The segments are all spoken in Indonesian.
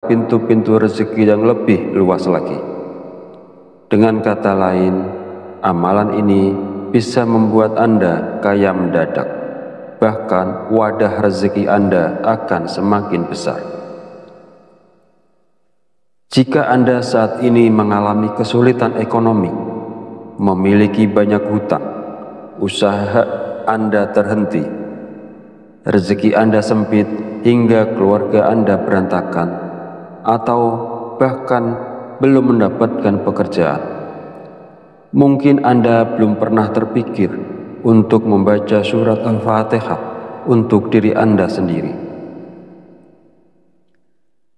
pintu-pintu rezeki yang lebih luas lagi. Dengan kata lain, amalan ini bisa membuat Anda kaya mendadak. Bahkan wadah rezeki Anda akan semakin besar. Jika Anda saat ini mengalami kesulitan ekonomi, memiliki banyak hutang, usaha Anda terhenti, rezeki Anda sempit hingga keluarga Anda berantakan, atau bahkan belum mendapatkan pekerjaan, mungkin Anda belum pernah terpikir untuk membaca surat Al-Fatihah untuk diri Anda sendiri.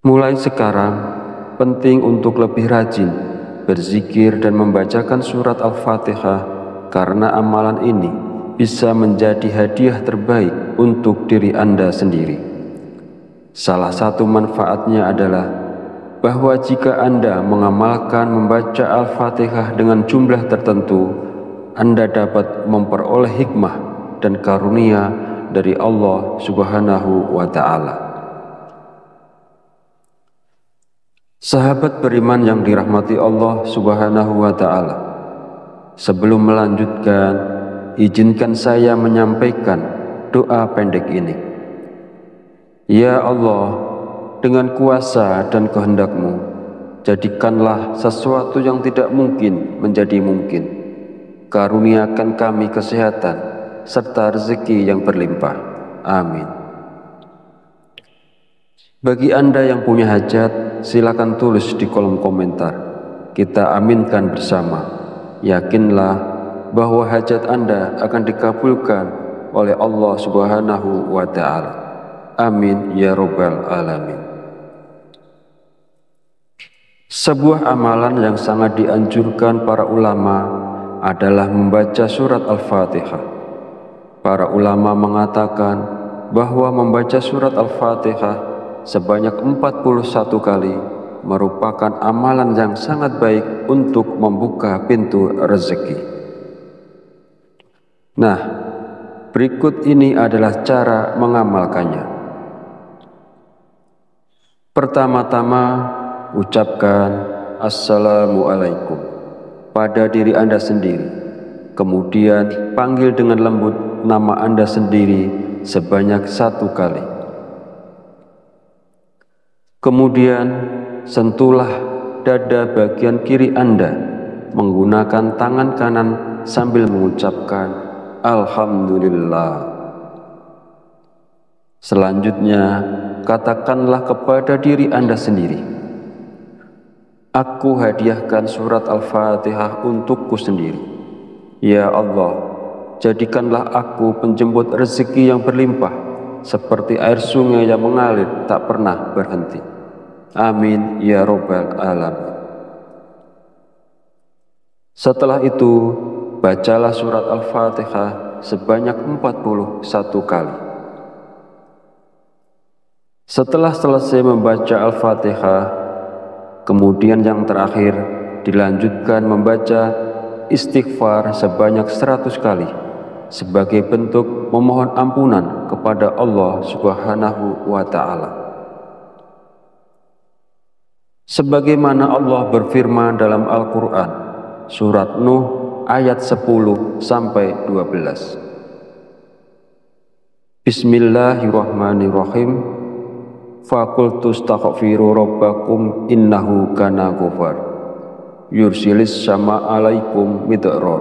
Mulai sekarang, penting untuk lebih rajin berzikir dan membacakan surat Al-Fatihah, karena amalan ini bisa menjadi hadiah terbaik untuk diri Anda sendiri. Salah satu manfaatnya adalah bahwa jika Anda mengamalkan membaca Al-Fatihah dengan jumlah tertentu, Anda dapat memperoleh hikmah dan karunia dari Allah Subhanahu wa Ta'ala. Sahabat beriman yang dirahmati Allah Subhanahu wa Ta'ala, sebelum melanjutkan, izinkan saya menyampaikan doa pendek ini. Ya Allah, dengan kuasa dan kehendak-Mu, jadikanlah sesuatu yang tidak mungkin menjadi mungkin. Karuniakan kami kesehatan serta rezeki yang berlimpah. Amin. Bagi Anda yang punya hajat, silakan tulis di kolom komentar. Kita aminkan bersama. Yakinlah bahwa hajat Anda akan dikabulkan oleh Allah Subhanahu wa Ta'ala. Amin ya Rabbal Alamin. Sebuah amalan yang sangat dianjurkan para ulama adalah membaca surat Al-Fatihah. Para ulama mengatakan bahwa membaca surat Al-Fatihah sebanyak 41 kali merupakan amalan yang sangat baik untuk membuka pintu rezeki. Nah, berikut ini adalah cara mengamalkannya. Pertama-tama, ucapkan Assalamualaikum pada diri Anda sendiri. Kemudian panggil dengan lembut nama Anda sendiri sebanyak 1 kali. Kemudian sentuhlah dada bagian kiri Anda menggunakan tangan kanan sambil mengucapkan Alhamdulillah. Selanjutnya, katakanlah kepada diri Anda sendiri, aku hadiahkan surat Al-Fatihah untukku sendiri. Ya Allah, jadikanlah aku penjemput rezeki yang berlimpah, seperti air sungai yang mengalir tak pernah berhenti. Amin ya Rabbal Alamin. Setelah itu, bacalah surat Al-Fatihah sebanyak 41 kali. Setelah selesai membaca Al-Fatihah, kemudian yang terakhir dilanjutkan membaca istighfar sebanyak 100 kali sebagai bentuk memohon ampunan kepada Allah Subhanahu wa Ta'ala. Sebagaimana Allah berfirman dalam Al-Quran, surat Nuh ayat 10-12. Bismillahirrahmanirrahim. Faqultu astaghfiru rabbakum innahu kana ghafar yursilis sama alaikum midrar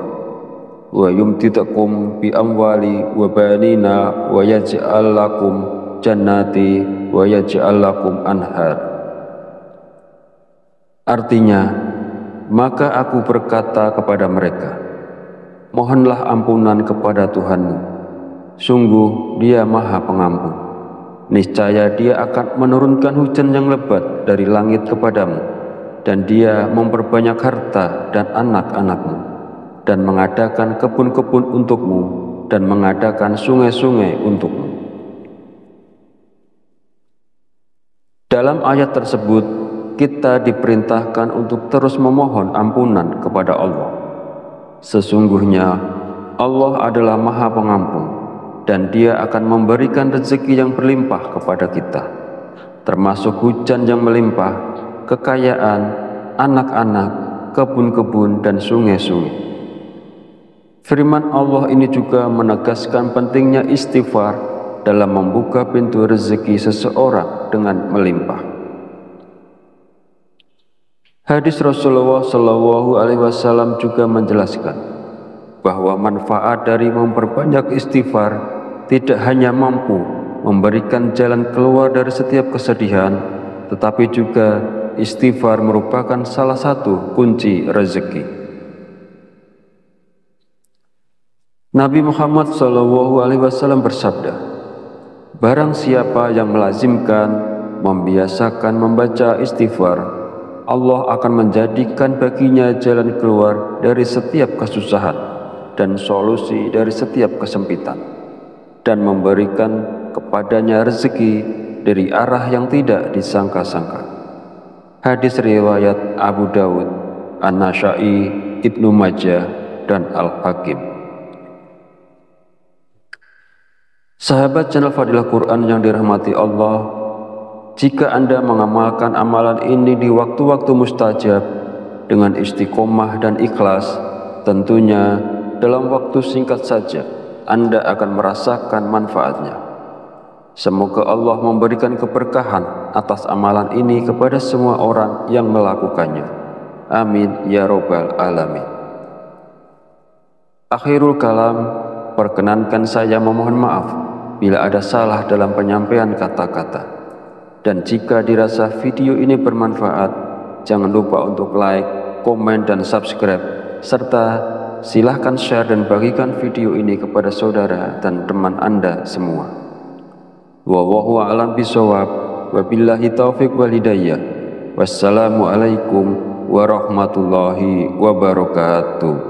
wa yumtidakum bi amwali wa banina wa yaj'al lakum jannati wa yaj'al lakum anhar. Artinya, maka aku berkata kepada mereka, mohonlah ampunan kepada Tuhanmu, sungguh Dia Maha Pengampun. Niscaya Dia akan menurunkan hujan yang lebat dari langit kepadamu, dan Dia memperbanyak harta dan anak-anakmu, dan mengadakan kebun-kebun untukmu, dan mengadakan sungai-sungai untukmu. Dalam ayat tersebut, kita diperintahkan untuk terus memohon ampunan kepada Allah. Sesungguhnya Allah adalah Maha Pengampun, dan Dia akan memberikan rezeki yang berlimpah kepada kita. termasuk hujan yang melimpah, kekayaan, anak-anak, kebun-kebun, dan sungai-sungai. Firman Allah ini juga menegaskan pentingnya istighfar dalam membuka pintu rezeki seseorang dengan melimpah. Hadis Rasulullah Shallallahu Alaihi Wasallam juga menjelaskan bahwa manfaat dari memperbanyak istighfar tidak hanya mampu memberikan jalan keluar dari setiap kesedihan, tetapi juga istighfar merupakan salah satu kunci rezeki. Nabi Muhammad Shallallahu Alaihi Wasallam bersabda, barang siapa yang melazimkan, membiasakan membaca istighfar, Allah akan menjadikan baginya jalan keluar dari setiap kesusahan dan solusi dari setiap kesempitan, dan memberikan kepadanya rezeki dari arah yang tidak disangka-sangka. Hadis riwayat Abu Dawud, An-Nasa'i, Ibnu Majah, dan Al-Hakim. Sahabat channel Fadilah Quran yang dirahmati Allah, jika Anda mengamalkan amalan ini di waktu-waktu mustajab dengan istiqomah dan ikhlas, tentunya dalam waktu singkat saja Anda akan merasakan manfaatnya. Semoga Allah memberikan keberkahan atas amalan ini kepada semua orang yang melakukannya. Amin ya robbal alamin. Akhirul kalam, perkenankan saya memohon maaf bila ada salah dalam penyampaian kata-kata. Dan jika dirasa video ini bermanfaat, jangan lupa untuk like, komen, dan subscribe, serta silahkan share dan bagikan video ini kepada saudara dan teman Anda semua. Wallahu a'lam bishawab, wabillahi taufiq wal hidayah. Wassalamualaikum warahmatullahi wabarakatuh.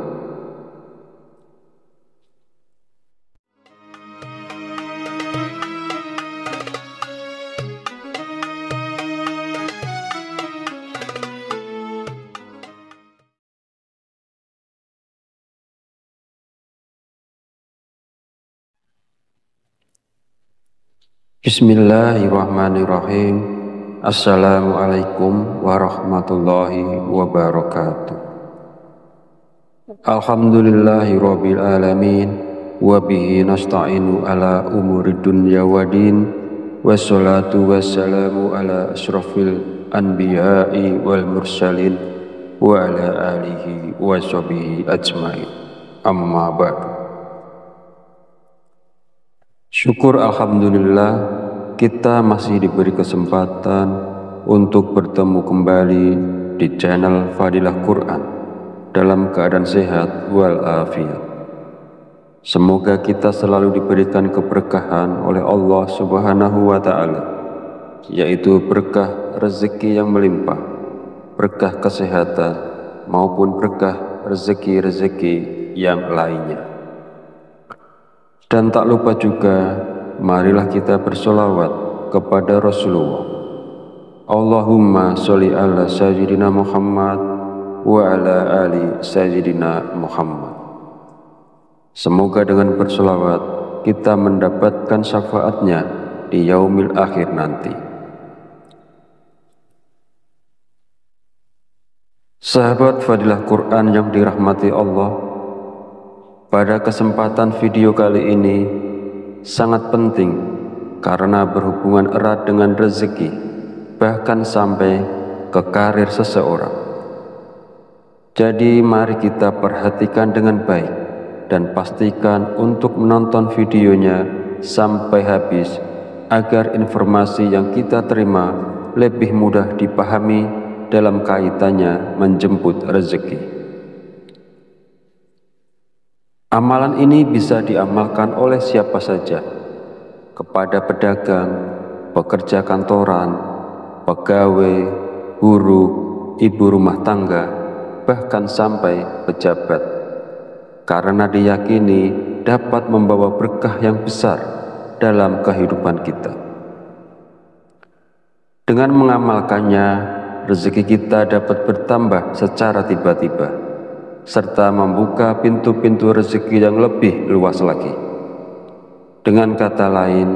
Bismillahirrahmanirrahim. Assalamualaikum warahmatullahi wabarakatuh. Alhamdulillahi rabbil alamin, wabihi nasta'inu ala umuri dunya wadin, wassalatu wassalamu ala ashrafil anbiya'i wal mursalin, wa ala alihi wa sahbihi ajmain. Amma ba'du. Syukur alhamdulillah kita masih diberi kesempatan untuk bertemu kembali di channel Fadilah Quran dalam keadaan sehat walafiat. Semoga kita selalu diberikan keberkahan oleh Allah Subhanahu wa Ta'ala, yaitu berkah rezeki yang melimpah, berkah kesehatan, maupun berkah rezeki-rezeki yang lainnya. Dan tak lupa juga, marilah kita bersolawat kepada Rasulullah. Allahumma sholli ala sayyidina Muhammad wa ala ali sayyidina Muhammad. Semoga dengan bersolawat kita mendapatkan syafaatnya di yaumil akhir nanti. Sahabat Fadilah Quran yang dirahmati Allah, pada kesempatan video kali ini sangat penting karena berhubungan erat dengan rezeki, bahkan sampai ke karir seseorang. Jadi mari kita perhatikan dengan baik dan pastikan untuk menonton videonya sampai habis agar informasi yang kita terima lebih mudah dipahami dalam kaitannya menjemput rezeki. Amalan ini bisa diamalkan oleh siapa saja, kepada pedagang, pekerja kantoran, pegawai, guru, ibu rumah tangga, bahkan sampai pejabat, karena diyakini dapat membawa berkah yang besar dalam kehidupan kita. Dengan mengamalkannya, rezeki kita dapat bertambah secara tiba-tiba, serta membuka pintu-pintu rezeki yang lebih luas lagi. Dengan kata lain,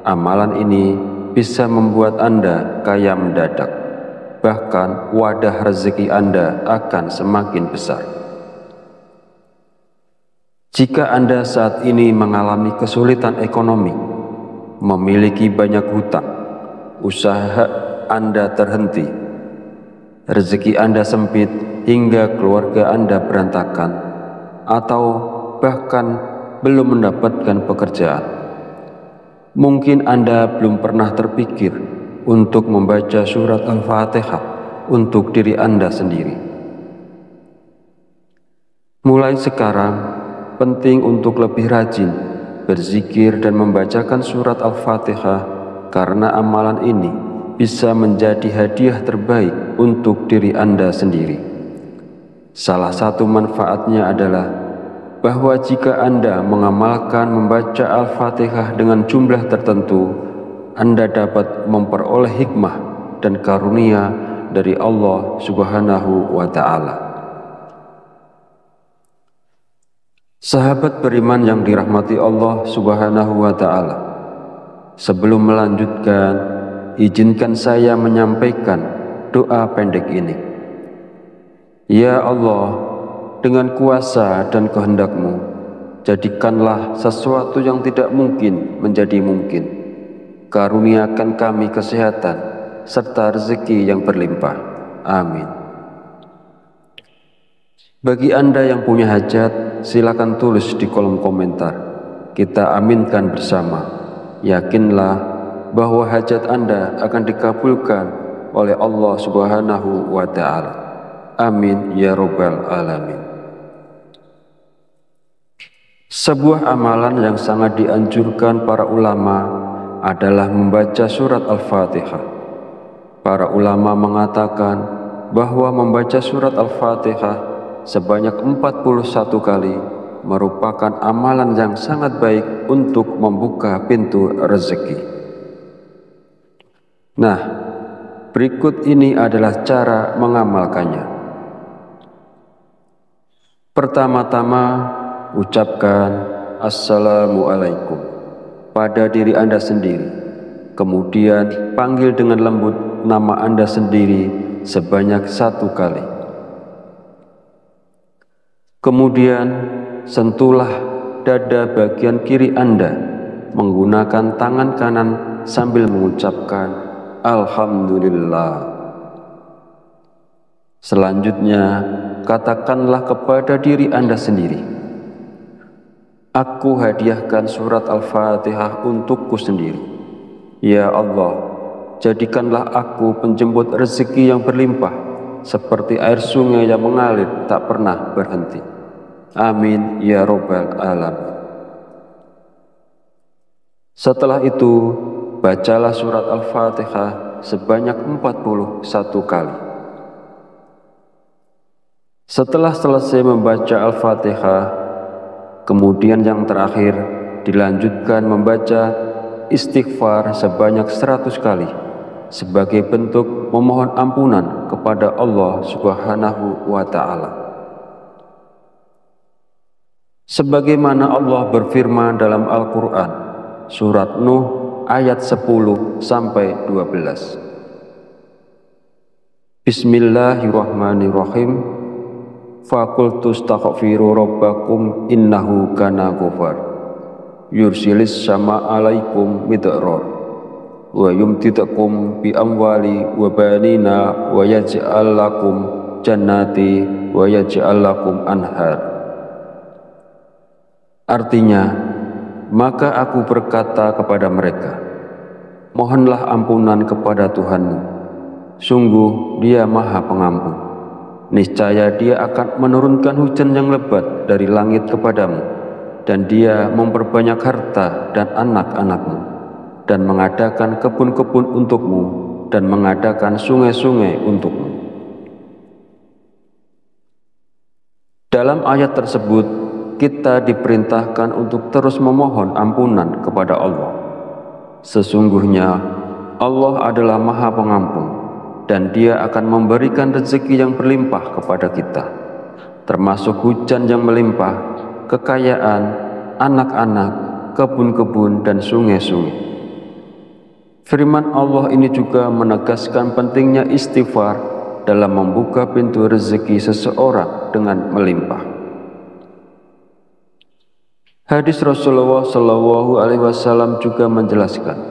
amalan ini bisa membuat Anda kaya mendadak. Bahkan wadah rezeki Anda akan semakin besar. Jika Anda saat ini mengalami kesulitan ekonomi, memiliki banyak hutang, usaha Anda terhenti, rezeki Anda sempit hingga keluarga Anda berantakan, atau bahkan belum mendapatkan pekerjaan, mungkin Anda belum pernah terpikir untuk membaca surat Al-Fatihah untuk diri Anda sendiri. Mulai sekarang, penting untuk lebih rajin berzikir dan membacakan surat Al-Fatihah, karena amalan ini bisa menjadi hadiah terbaik untuk diri Anda sendiri. Salah satu manfaatnya adalah bahwa jika Anda mengamalkan membaca Al-Fatihah dengan jumlah tertentu, Anda dapat memperoleh hikmah dan karunia dari Allah Subhanahu wa Ta'ala. Sahabat beriman yang dirahmati Allah Subhanahu wa Ta'ala, sebelum melanjutkan, izinkan saya menyampaikan doa pendek ini. Ya Allah, dengan kuasa dan kehendak-Mu, jadikanlah sesuatu yang tidak mungkin menjadi mungkin. Karuniakan kami kesehatan serta rezeki yang berlimpah. Amin. Bagi Anda yang punya hajat, silakan tulis di kolom komentar. Kita aminkan bersama. Yakinlah bahwa hajat Anda akan dikabulkan oleh Allah Subhanahu wa Ta'ala. Amin ya Rabbal Alamin. Sebuah amalan yang sangat dianjurkan para ulama adalah membaca surat Al-Fatihah. Para ulama mengatakan bahwa membaca surat Al-Fatihah sebanyak 41 kali merupakan amalan yang sangat baik untuk membuka pintu rezeki. Nah, berikut ini adalah cara mengamalkannya. Pertama-tama, ucapkan Assalamualaikum pada diri Anda sendiri. Kemudian panggil dengan lembut nama Anda sendiri sebanyak 1 kali. Kemudian sentuhlah dada bagian kiri Anda menggunakan tangan kanan sambil mengucapkan Alhamdulillah. Selanjutnya, katakanlah kepada diri Anda sendiri, aku hadiahkan surat Al-Fatihah untukku sendiri. Ya Allah, jadikanlah aku penjemput rezeki yang berlimpah, seperti air sungai yang mengalir tak pernah berhenti. Amin ya Rabbal Alamin. Setelah itu, bacalah surat Al-Fatihah sebanyak 41 kali. Setelah selesai membaca Al-Fatihah, kemudian yang terakhir dilanjutkan membaca istighfar sebanyak 100 kali sebagai bentuk memohon ampunan kepada Allah Subhanahu wa Ta'ala. Sebagaimana Allah berfirman dalam Al-Quran, surat Nuh ayat 10-12. Bismillahirrahmanirrahim. Faqultu astaghfiru rabbakum innahu kana ghafar. Yursilis sama alaikum midrar wa yumtidakum bi amwali wa banina wa yaj'al lakum jannati wa yaj'al lakum anhar. Artinya, maka aku berkata kepada mereka, mohonlah ampunan kepada Tuhanmu, sungguh Dia Maha Pengampun. Niscaya Dia akan menurunkan hujan yang lebat dari langit kepadamu, dan Dia memperbanyak harta dan anak-anakmu, dan mengadakan kebun-kebun untukmu, dan mengadakan sungai-sungai untukmu. Dalam ayat tersebut, kita diperintahkan untuk terus memohon ampunan kepada Allah. Sesungguhnya Allah adalah Maha Pengampun, dan Dia akan memberikan rezeki yang berlimpah kepada kita, termasuk hujan yang melimpah, kekayaan, anak-anak, kebun-kebun, dan sungai-sungai. Firman Allah ini juga menegaskan pentingnya istighfar dalam membuka pintu rezeki seseorang dengan melimpah. Hadis Rasulullah Shallallahu Alaihi Wasallam juga menjelaskan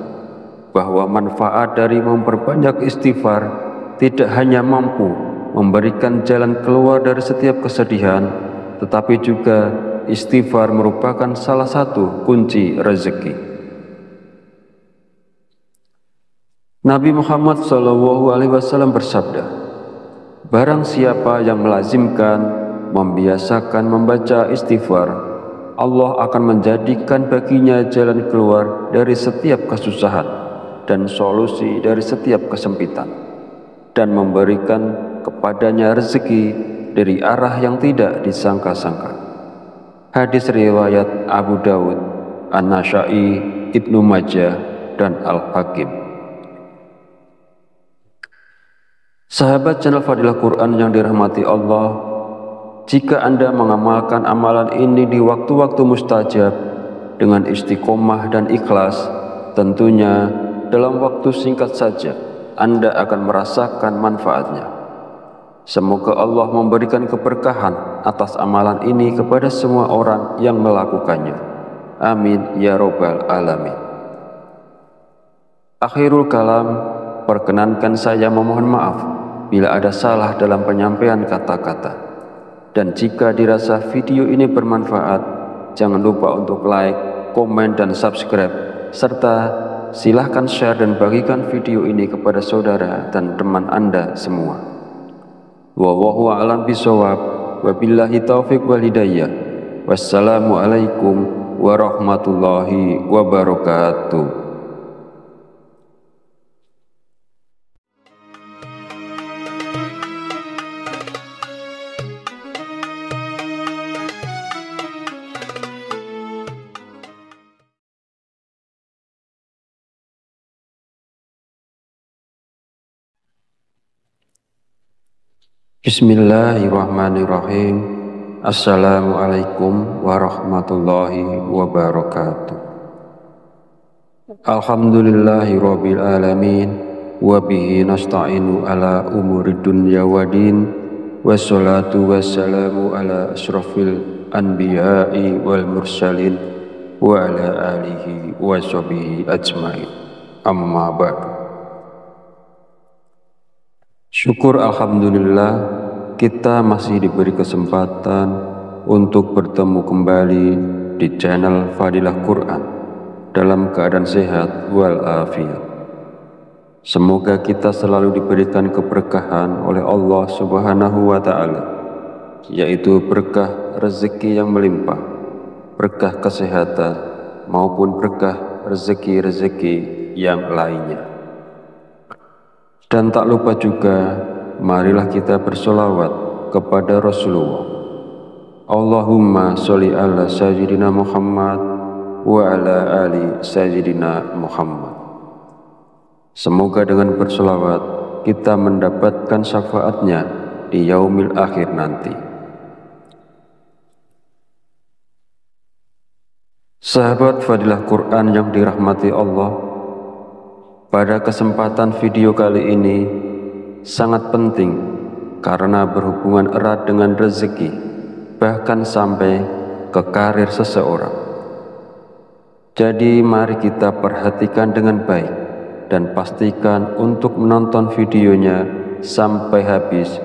bahwa manfaat dari memperbanyak istighfar tidak hanya mampu memberikan jalan keluar dari setiap kesedihan, tetapi juga istighfar merupakan salah satu kunci rezeki. Nabi Muhammad SAW bersabda, barang siapa yang melazimkan, membiasakan membaca istighfar, Allah akan menjadikan baginya jalan keluar dari setiap kesusahan dan solusi dari setiap kesempitan, dan memberikan kepadanya rezeki dari arah yang tidak disangka-sangka. Hadis riwayat Abu Dawud, An-Nasa'i, Ibnu Majah, dan Al-Hakim. Sahabat channel Fadilah Quran yang dirahmati Allah, jika Anda mengamalkan amalan ini di waktu-waktu mustajab dengan istiqomah dan ikhlas, tentunya dalam waktu singkat saja Anda akan merasakan manfaatnya. Semoga Allah memberikan keberkahan atas amalan ini kepada semua orang yang melakukannya. Amin ya Rabbal Alamin. Akhirul kalam, perkenankan saya memohon maaf bila ada salah dalam penyampaian kata-kata. Dan jika dirasa video ini bermanfaat, jangan lupa untuk like, komen, dan subscribe, serta silahkan share dan bagikan video ini kepada saudara dan teman Anda semua. Wallahu a'lam bishawab, wabillahi taufiq wal hidayah. Wassalamualaikum warahmatullahi wabarakatuh. Bismillahirrahmanirrahim. Assalamualaikum warahmatullahi wabarakatuh. Alhamdulillahirabbil alamin, wa bihi nasta'inu ala umurid dunya waddin, wassalatu wassalamu ala asyrafil anbiya'i wal mursalin wa ala alihi wa sahbihi ajmain. Amma ba'du. Syukur alhamdulillah, kita masih diberi kesempatan untuk bertemu kembali di channel Fadilah Quran dalam keadaan sehat walafiat. Semoga kita selalu diberikan keberkahan oleh Allah Subhanahu wa Ta'ala, yaitu berkah rezeki yang melimpah, berkah kesehatan, maupun berkah rezeki-rezeki yang lainnya. Dan tak lupa juga, marilah kita bersolawat kepada Rasulullah. Allahumma sholli ala sayyidina Muhammad wa ala ali sayyidina Muhammad. Semoga dengan bersolawat kita mendapatkan syafaatnya di yaumil akhir nanti. Sahabat Fadilah Quran yang dirahmati Allah, pada kesempatan video kali ini sangat penting karena berhubungan erat dengan rezeki, bahkan sampai ke karir seseorang. Jadi mari kita perhatikan dengan baik dan pastikan untuk menonton videonya sampai habis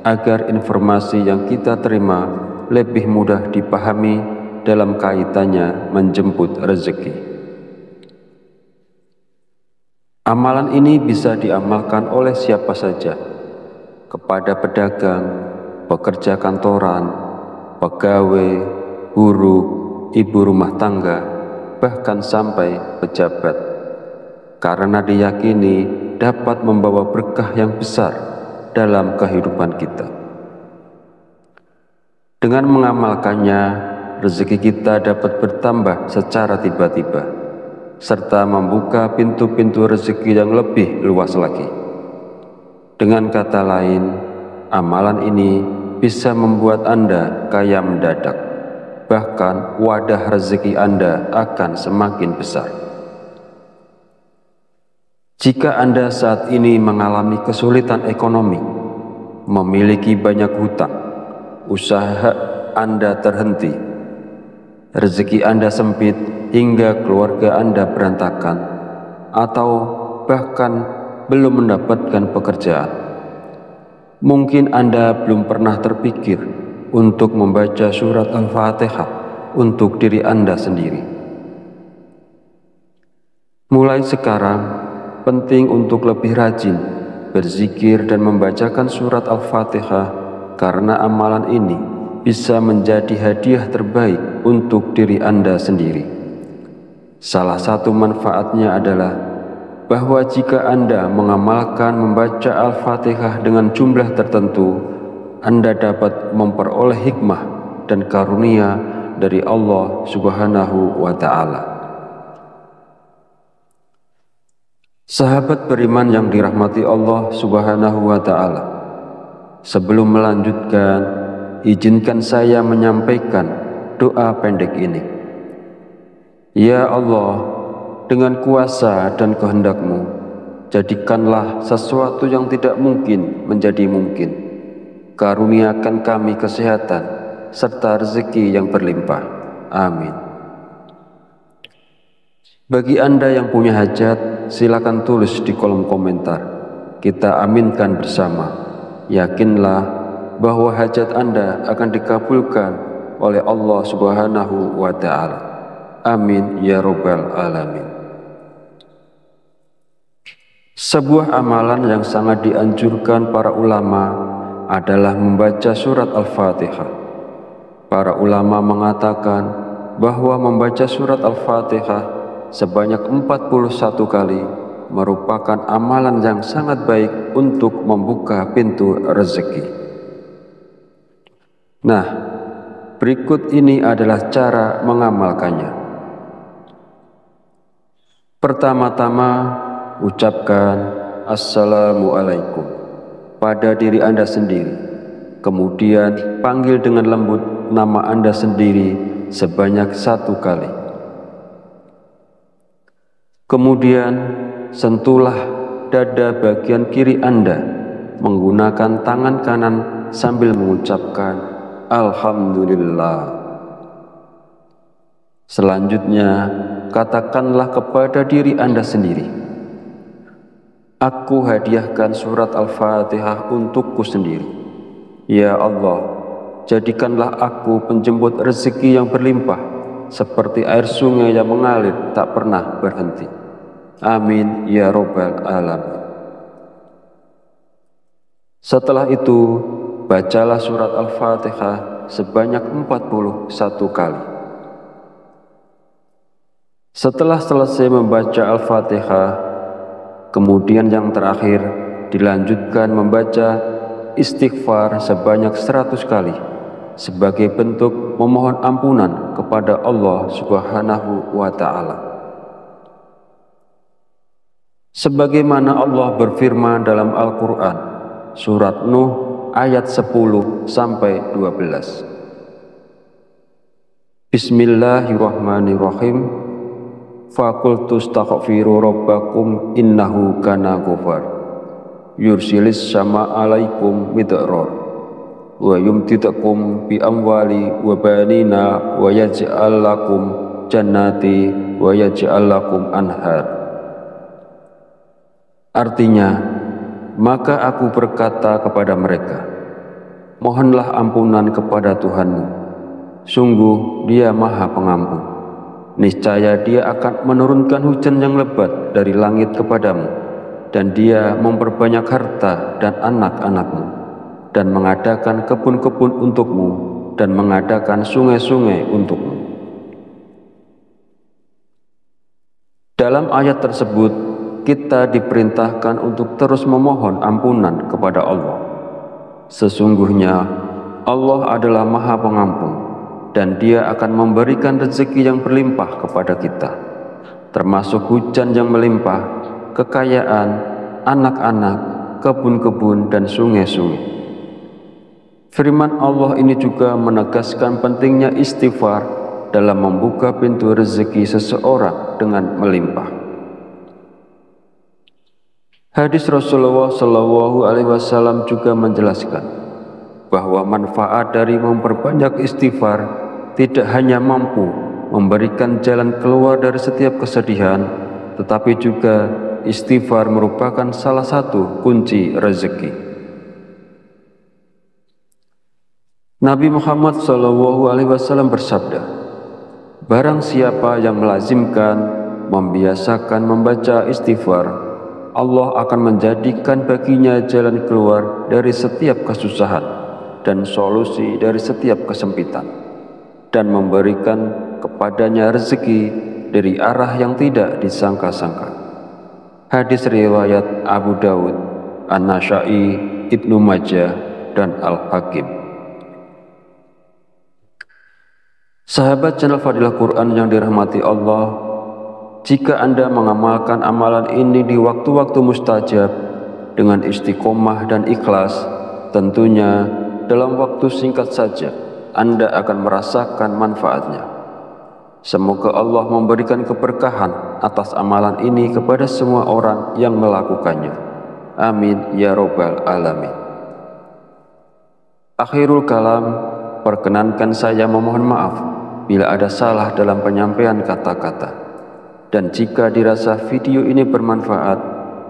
agar informasi yang kita terima lebih mudah dipahami dalam kaitannya menjemput rezeki. Amalan ini bisa diamalkan oleh siapa saja, kepada pedagang, pekerja kantoran, pegawai, guru, ibu rumah tangga, bahkan sampai pejabat, karena diyakini dapat membawa berkah yang besar dalam kehidupan kita. Dengan mengamalkannya, rezeki kita dapat bertambah secara tiba-tiba, serta membuka pintu-pintu rezeki yang lebih luas lagi. Dengan kata lain, amalan ini bisa membuat Anda kaya mendadak, bahkan wadah rezeki Anda akan semakin besar. Jika Anda saat ini mengalami kesulitan ekonomi, memiliki banyak hutang, usaha Anda terhenti, rezeki Anda sempit hingga keluarga Anda berantakan, atau bahkan belum mendapatkan pekerjaan, mungkin Anda belum pernah terpikir untuk membaca surat Al-Fatihah untuk diri Anda sendiri. Mulai sekarang, penting untuk lebih rajin berzikir dan membacakan surat Al-Fatihah, karena amalan ini bisa menjadi hadiah terbaik untuk diri Anda sendiri. Salah satu manfaatnya adalah bahwa jika Anda mengamalkan membaca Al-Fatihah dengan jumlah tertentu, Anda dapat memperoleh hikmah dan karunia dari Allah Subhanahu wa Ta'ala. Sahabat beriman yang dirahmati Allah Subhanahu wa Ta'ala, sebelum melanjutkan, izinkan saya menyampaikan doa pendek ini. Ya Allah, dengan kuasa dan kehendak-Mu, jadikanlah sesuatu yang tidak mungkin menjadi mungkin. Karuniakan kami kesehatan serta rezeki yang berlimpah. Amin. Bagi Anda yang punya hajat, silakan tulis di kolom komentar. Kita aminkan bersama. Yakinlah bahwa hajat Anda akan dikabulkan oleh Allah Subhanahu wa Ta'ala. Amin ya Rabbal Alamin. Sebuah amalan yang sangat dianjurkan para ulama adalah membaca surat Al-Fatihah. Para ulama mengatakan bahwa membaca surat Al-Fatihah sebanyak 41 kali merupakan amalan yang sangat baik untuk membuka pintu rezeki. Nah, berikut ini adalah cara mengamalkannya. Pertama-tama, ucapkan Assalamualaikum pada diri Anda sendiri. Kemudian panggil dengan lembut nama Anda sendiri sebanyak 1 kali. Kemudian sentuhlah dada bagian kiri Anda menggunakan tangan kanan sambil mengucapkan Alhamdulillah. Selanjutnya, katakanlah kepada diri Anda sendiri, aku hadiahkan surat Al-Fatihah untukku sendiri. Ya Allah, jadikanlah aku penjemput rezeki yang berlimpah, seperti air sungai yang mengalir tak pernah berhenti. Amin ya Rabbal Alamin. Setelah itu, bacalah surat Al-Fatihah sebanyak 41 kali. Setelah selesai membaca Al-Fatihah, kemudian yang terakhir dilanjutkan membaca istighfar sebanyak 100 kali sebagai bentuk memohon ampunan kepada Allah Subhanahu wa Ta'ala. Sebagaimana Allah berfirman dalam Al-Quran, surat Nuh ayat 10-12. Bismillahirrahmanirrahim. Faqultu astaghfiru rabbakum innahu kana ghafar. Yursilis sama alaikum midrar. Wa yumtidakum bi amwali wa banina wa yaj'al lakum jannati wa yaj'al lakum anhar. Artinya, maka aku berkata kepada mereka, mohonlah ampunan kepada Tuhanmu. Sungguh Dia Maha Pengampun. Niscaya Dia akan menurunkan hujan yang lebat dari langit kepadamu, dan Dia memperbanyak harta dan anak-anakmu, dan mengadakan kebun-kebun untukmu, dan mengadakan sungai-sungai untukmu. Dalam ayat tersebut, kita diperintahkan untuk terus memohon ampunan kepada Allah. Sesungguhnya Allah adalah Maha Pengampun, dan Dia akan memberikan rezeki yang berlimpah kepada kita, termasuk hujan yang melimpah, kekayaan, anak-anak, kebun-kebun, dan sungai-sungai. Firman Allah ini juga menegaskan pentingnya istighfar dalam membuka pintu rezeki seseorang dengan melimpah. Hadis Rasulullah Shallallahu Alaihi Wasallam juga menjelaskan bahwa manfaat dari memperbanyak istighfar tidak hanya mampu memberikan jalan keluar dari setiap kesedihan, tetapi juga istighfar merupakan salah satu kunci rezeki. Nabi Muhammad SAW bersabda, barang siapa yang melazimkan, membiasakan membaca istighfar, Allah akan menjadikan baginya jalan keluar dari setiap kesusahan dan solusi dari setiap kesempitan, dan memberikan kepadanya rezeki dari arah yang tidak disangka-sangka. Hadis riwayat Abu Dawud, An-Nasa'i, Ibnu Majah, dan Al-Hakim. Sahabat channel Fadilah Quran yang dirahmati Allah, jika Anda mengamalkan amalan ini di waktu-waktu mustajab dengan istiqomah dan ikhlas, tentunya dalam waktu singkat saja Anda akan merasakan manfaatnya. Semoga Allah memberikan keberkahan atas amalan ini kepada semua orang yang melakukannya. Amin ya Rabbal Alamin. Akhirul kalam, perkenankan saya memohon maaf bila ada salah dalam penyampaian kata-kata. Dan jika dirasa video ini bermanfaat,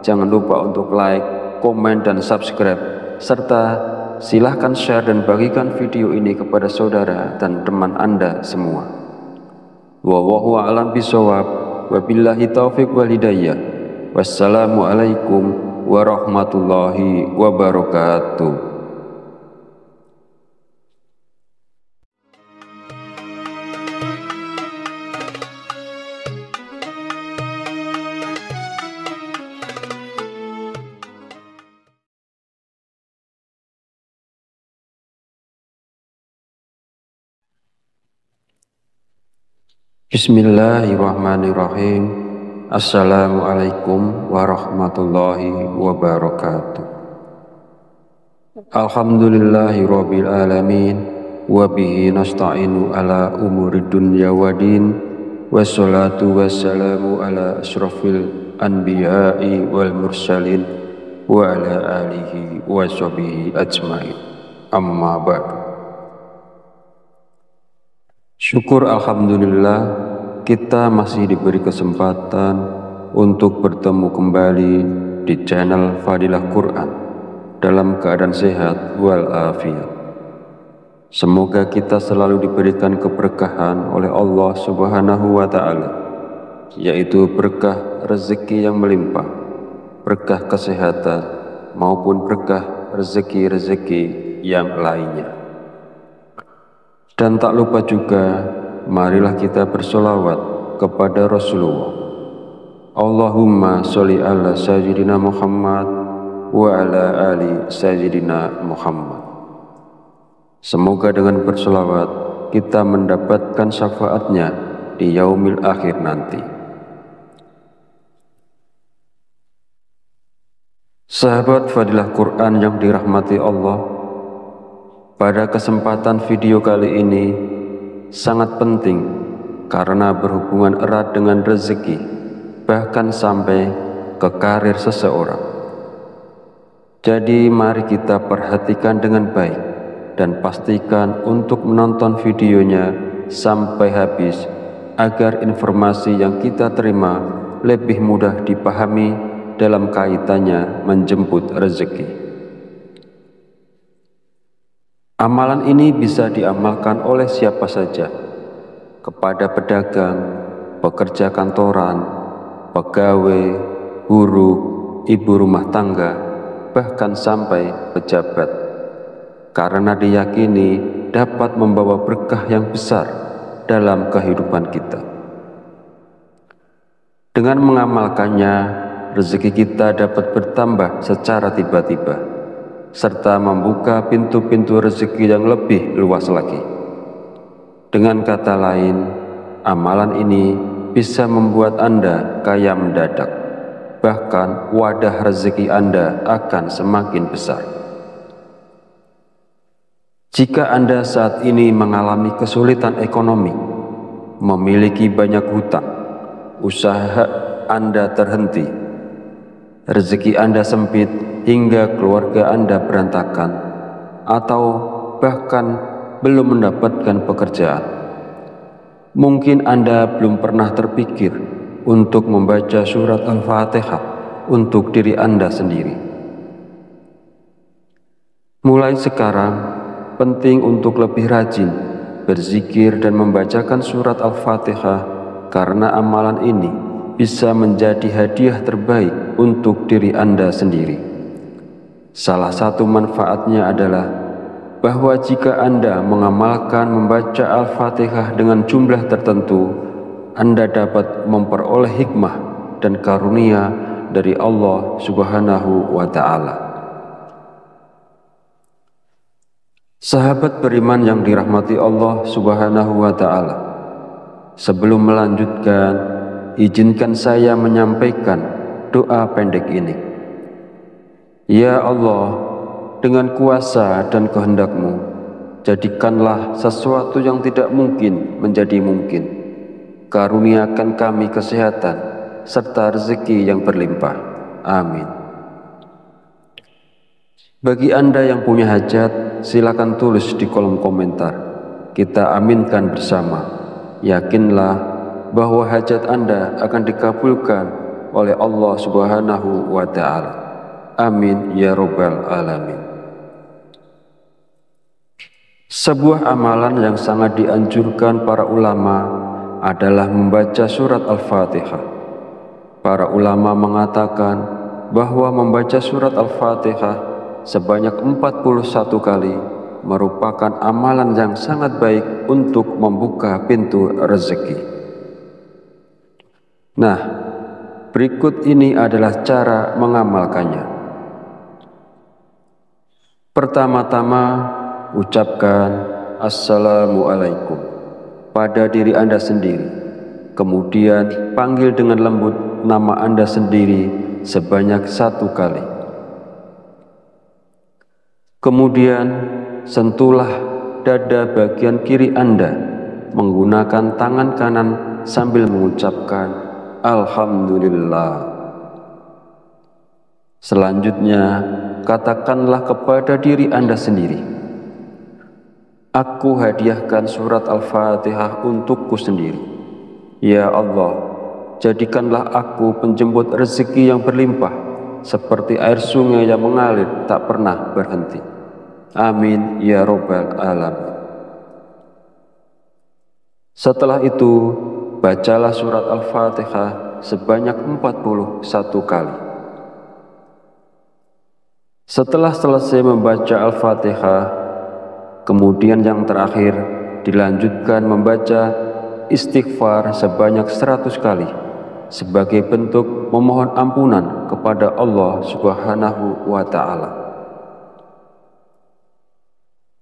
jangan lupa untuk like, komen, dan subscribe, serta silahkan share dan bagikan video ini kepada saudara dan teman Anda semua. Wallahu a'lam bishawab, wabillahi taufiq wal hidayah. Wassalamualaikum warahmatullahi wabarakatuh. Bismillahirrahmanirrahim. Assalamualaikum warahmatullahi wabarakatuh. Alhamdulillahirabbil alamin, wa bihi nasta'inu ala umuri dunya waddin, wassalatu wassalamu ala asyrafil anbiya'i wal mursalin wa ala alihi wa sahbihi ajmain. Amma ba'du. Syukur alhamdulillah, kita masih diberi kesempatan untuk bertemu kembali di channel Fadilah Quran dalam keadaan sehat walafiat. Semoga kita selalu diberikan keberkahan oleh Allah Subhanahu wa Ta'ala, yaitu berkah rezeki yang melimpah, berkah kesehatan, maupun berkah rezeki-rezeki yang lainnya. Dan tak lupa juga, marilah kita bersolawat kepada Rasulullah. Allahumma sholli ala sayyidina Muhammad wa ala ali sayyidina Muhammad. Semoga dengan bersolawat kita mendapatkan syafaatnya di yaumil akhir nanti. Sahabat Fadilah Quran yang dirahmati Allah, pada kesempatan video kali ini sangat penting karena berhubungan erat dengan rezeki, bahkan sampai ke karir seseorang. Jadi mari kita perhatikan dengan baik dan pastikan untuk menonton videonya sampai habis agar informasi yang kita terima lebih mudah dipahami dalam kaitannya menjemput rezeki. Amalan ini bisa diamalkan oleh siapa saja, kepada pedagang, pekerja kantoran, pegawai, buruh, ibu rumah tangga, bahkan sampai pejabat, karena diyakini dapat membawa berkah yang besar dalam kehidupan kita. Dengan mengamalkannya, rezeki kita dapat bertambah secara tiba-tiba, serta membuka pintu-pintu rezeki yang lebih luas lagi. Dengan kata lain, amalan ini bisa membuat Anda kaya mendadak, bahkan wadah rezeki Anda akan semakin besar. Jika Anda saat ini mengalami kesulitan ekonomi, memiliki banyak hutang, usaha Anda terhenti, rezeki Anda sempit hingga keluarga Anda berantakan, atau bahkan belum mendapatkan pekerjaan. Mungkin Anda belum pernah terpikir untuk membaca surat Al-Fatihah untuk diri Anda sendiri. Mulai sekarang, penting untuk lebih rajin berzikir dan membacakan surat Al-Fatihah, karena amalan ini bisa menjadi hadiah terbaik untuk diri Anda sendiri. Salah satu manfaatnya adalah bahwa jika Anda mengamalkan membaca Al-Fatihah dengan jumlah tertentu, Anda dapat memperoleh hikmah dan karunia dari Allah Subhanahu wa Ta'ala. Sahabat beriman yang dirahmati Allah Subhanahu wa Ta'ala, sebelum melanjutkan, izinkan saya menyampaikan doa pendek ini. Ya Allah, dengan kuasa dan kehendak-Mu, jadikanlah sesuatu yang tidak mungkin menjadi mungkin. Karuniakan kami kesehatan serta rezeki yang berlimpah. Amin. Bagi Anda yang punya hajat, silakan tulis di kolom komentar. Kita aminkan bersama. Yakinlah bahwa hajat Anda akan dikabulkan oleh Allah Subhanahu wa Ta'ala. Amin ya Rabbal Alamin. Sebuah amalan yang sangat dianjurkan para ulama adalah membaca surat Al-Fatihah. Para ulama mengatakan bahwa membaca surat Al-Fatihah sebanyak 41 kali merupakan amalan yang sangat baik untuk membuka pintu rezeki. Nah, berikut ini adalah cara mengamalkannya. Pertama-tama, ucapkan Assalamualaikum pada diri Anda sendiri. Kemudian panggil dengan lembut nama Anda sendiri sebanyak 1 kali. Kemudian sentuhlah dada bagian kiri Anda menggunakan tangan kanan sambil mengucapkan Alhamdulillah. Selanjutnya, katakanlah kepada diri Anda sendiri, aku hadiahkan surat Al-Fatihah untukku sendiri. Ya Allah, jadikanlah aku penjemput rezeki yang berlimpah, seperti air sungai yang mengalir tak pernah berhenti. Amin ya Rabbal Alamin. Setelah itu, bacalah surat Al-Fatihah sebanyak 41 kali. Setelah selesai membaca Al-Fatihah, kemudian yang terakhir dilanjutkan membaca istighfar sebanyak 100 kali sebagai bentuk memohon ampunan kepada Allah Subhanahu wa Ta'ala.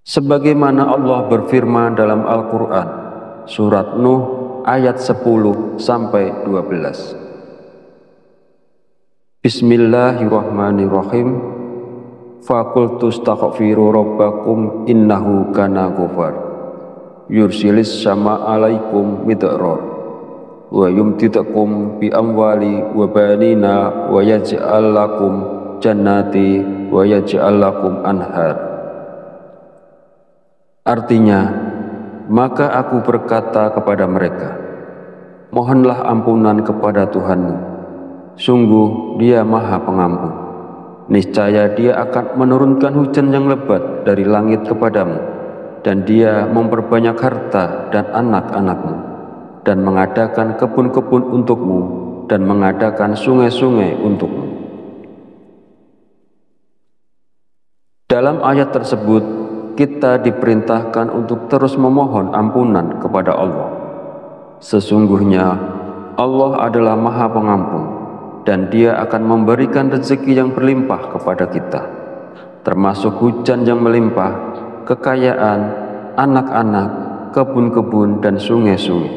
Sebagaimana Allah berfirman dalam Al-Quran, surat Nuh ayat 10-12. Bismillahirrahmanirrahim. Faqultu astaghfiru rabbakum innahu kana ghafar. Yursilis sama alaikum midrar. Wa yumtidakum bi amwali wa banina wa yaj'al lakum jannati wa yaj'al lakum anhar. Artinya, maka aku berkata kepada mereka, mohonlah ampunan kepada Tuhanmu. Sungguh Dia Maha Pengampun. Niscaya Dia akan menurunkan hujan yang lebat dari langit kepadamu, dan Dia memperbanyak harta dan anak-anakmu, dan mengadakan kebun-kebun untukmu, dan mengadakan sungai-sungai untukmu. Dalam ayat tersebut, kita diperintahkan untuk terus memohon ampunan kepada Allah. Sesungguhnya Allah adalah Maha Pengampun, dan Dia akan memberikan rezeki yang berlimpah kepada kita, termasuk hujan yang melimpah, kekayaan, anak-anak, kebun-kebun, dan sungai-sungai.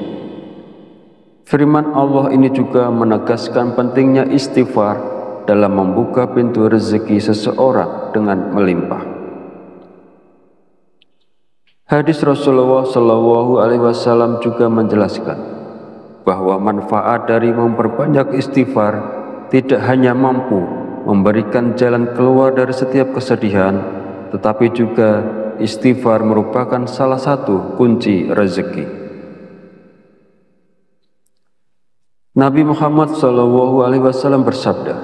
Firman Allah ini juga menegaskan pentingnya istighfar dalam membuka pintu rezeki seseorang dengan melimpah. Hadis Rasulullah Shallallahu Alaihi Wasallam juga menjelaskan bahwa manfaat dari memperbanyak istighfar tidak hanya mampu memberikan jalan keluar dari setiap kesedihan, tetapi juga istighfar merupakan salah satu kunci rezeki. Nabi Muhammad SAW bersabda,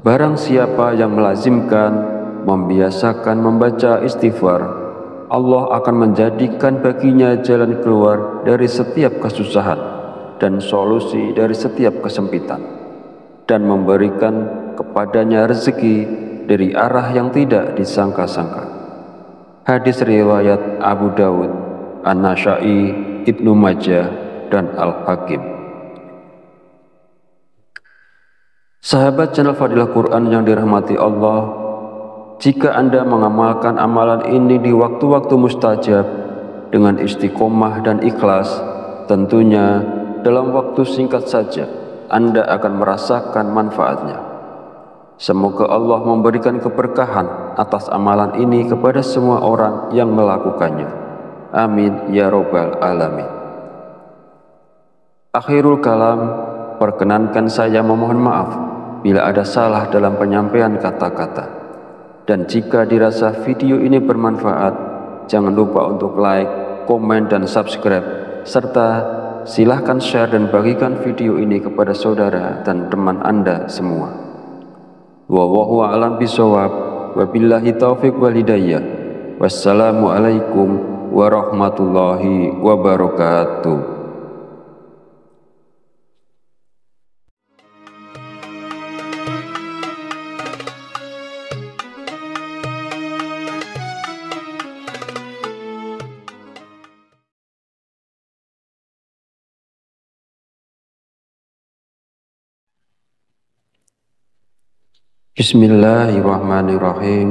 "Barang siapa yang melazimkan, membiasakan membaca istighfar, Allah akan menjadikan baginya jalan keluar dari setiap kesusahan dan solusi dari setiap kesempitan, dan memberikan kepadanya rezeki dari arah yang tidak disangka-sangka." Hadis riwayat Abu Dawud, An-Nasa'i, Ibnu Majah, dan Al-Hakim. Sahabat channel Fadilah Quran yang dirahmati Allah, jika Anda mengamalkan amalan ini di waktu-waktu mustajab dengan istiqomah dan ikhlas, tentunya dalam waktu singkat saja Anda akan merasakan manfaatnya. Semoga Allah memberikan keberkahan atas amalan ini kepada semua orang yang melakukannya. Amin ya robbal alamin. Akhirul kalam, perkenankan saya memohon maaf bila ada salah dalam penyampaian kata-kata. Dan jika dirasa video ini bermanfaat, jangan lupa untuk like, komen, dan subscribe, serta silahkan share dan bagikan video ini kepada saudara dan teman Anda semua. Wallahu a'lam bishawab, wabillahi taufiq wal hidayah. Wassalamualaikum warahmatullahi wabarakatuh. Bismillahirrahmanirrahim.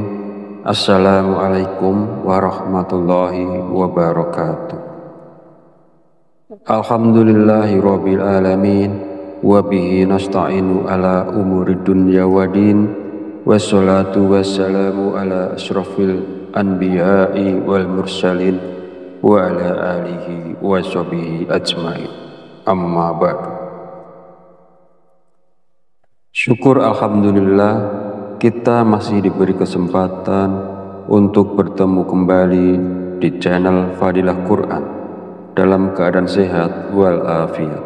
Assalamualaikum warahmatullahi wabarakatuh. Alhamdulillahi rabbil alamin, wabihi nasta'inu ala umuri dunya wadin, wassalatu wassalamu ala ashrafil anbiya'i wal mursalin, wa ala alihi wa sahbihi ajmain. Amma ba'du. Syukur alhamdulillah, kita masih diberi kesempatan untuk bertemu kembali di channel Fadilah Quran dalam keadaan sehat walafiat.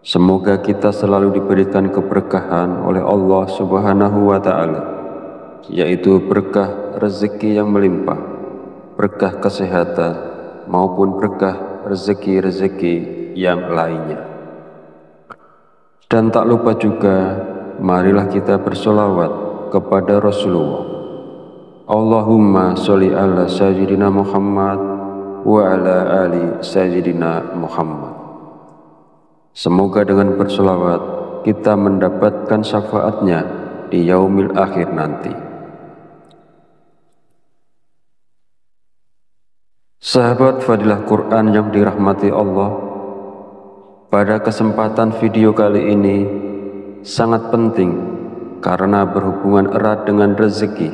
Semoga kita selalu diberikan keberkahan oleh Allah Subhanahu wa Ta'ala, yaitu berkah rezeki yang melimpah, berkah kesehatan, maupun berkah rezeki-rezeki yang lainnya. Dan tak lupa juga, marilah kita bersolawat kepada Rasulullah. Allahumma sholli ala sayyidina Muhammad wa ala ali sayyidina Muhammad. Semoga dengan bersolawat kita mendapatkan syafaatnya di yaumil akhir nanti. Sahabat Fadilah Quran yang dirahmati Allah, pada kesempatan video kali ini sangat penting karena berhubungan erat dengan rezeki,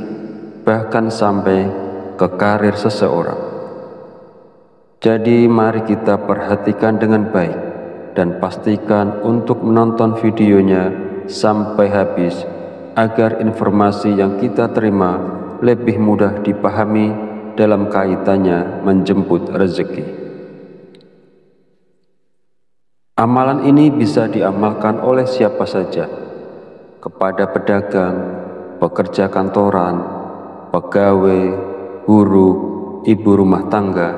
bahkan sampai ke karir seseorang. Jadi mari kita perhatikan dengan baik dan pastikan untuk menonton videonya sampai habis agar informasi yang kita terima lebih mudah dipahami dalam kaitannya menjemput rezeki. Amalan ini bisa diamalkan oleh siapa saja, kepada pedagang, pekerja kantoran, pegawai, guru, ibu rumah tangga,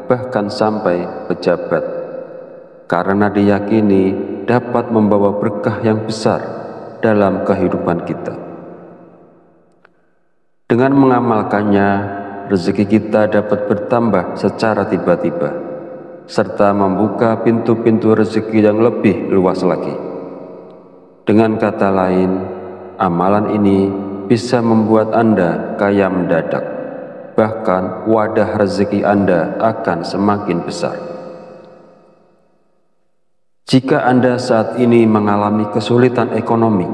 bahkan sampai pejabat, karena diyakini dapat membawa berkah yang besar dalam kehidupan kita. Dengan mengamalkannya, rezeki kita dapat bertambah secara tiba-tiba, serta membuka pintu-pintu rezeki yang lebih luas lagi. Dengan kata lain, amalan ini bisa membuat Anda kaya mendadak, bahkan wadah rezeki Anda akan semakin besar. Jika Anda saat ini mengalami kesulitan ekonomi,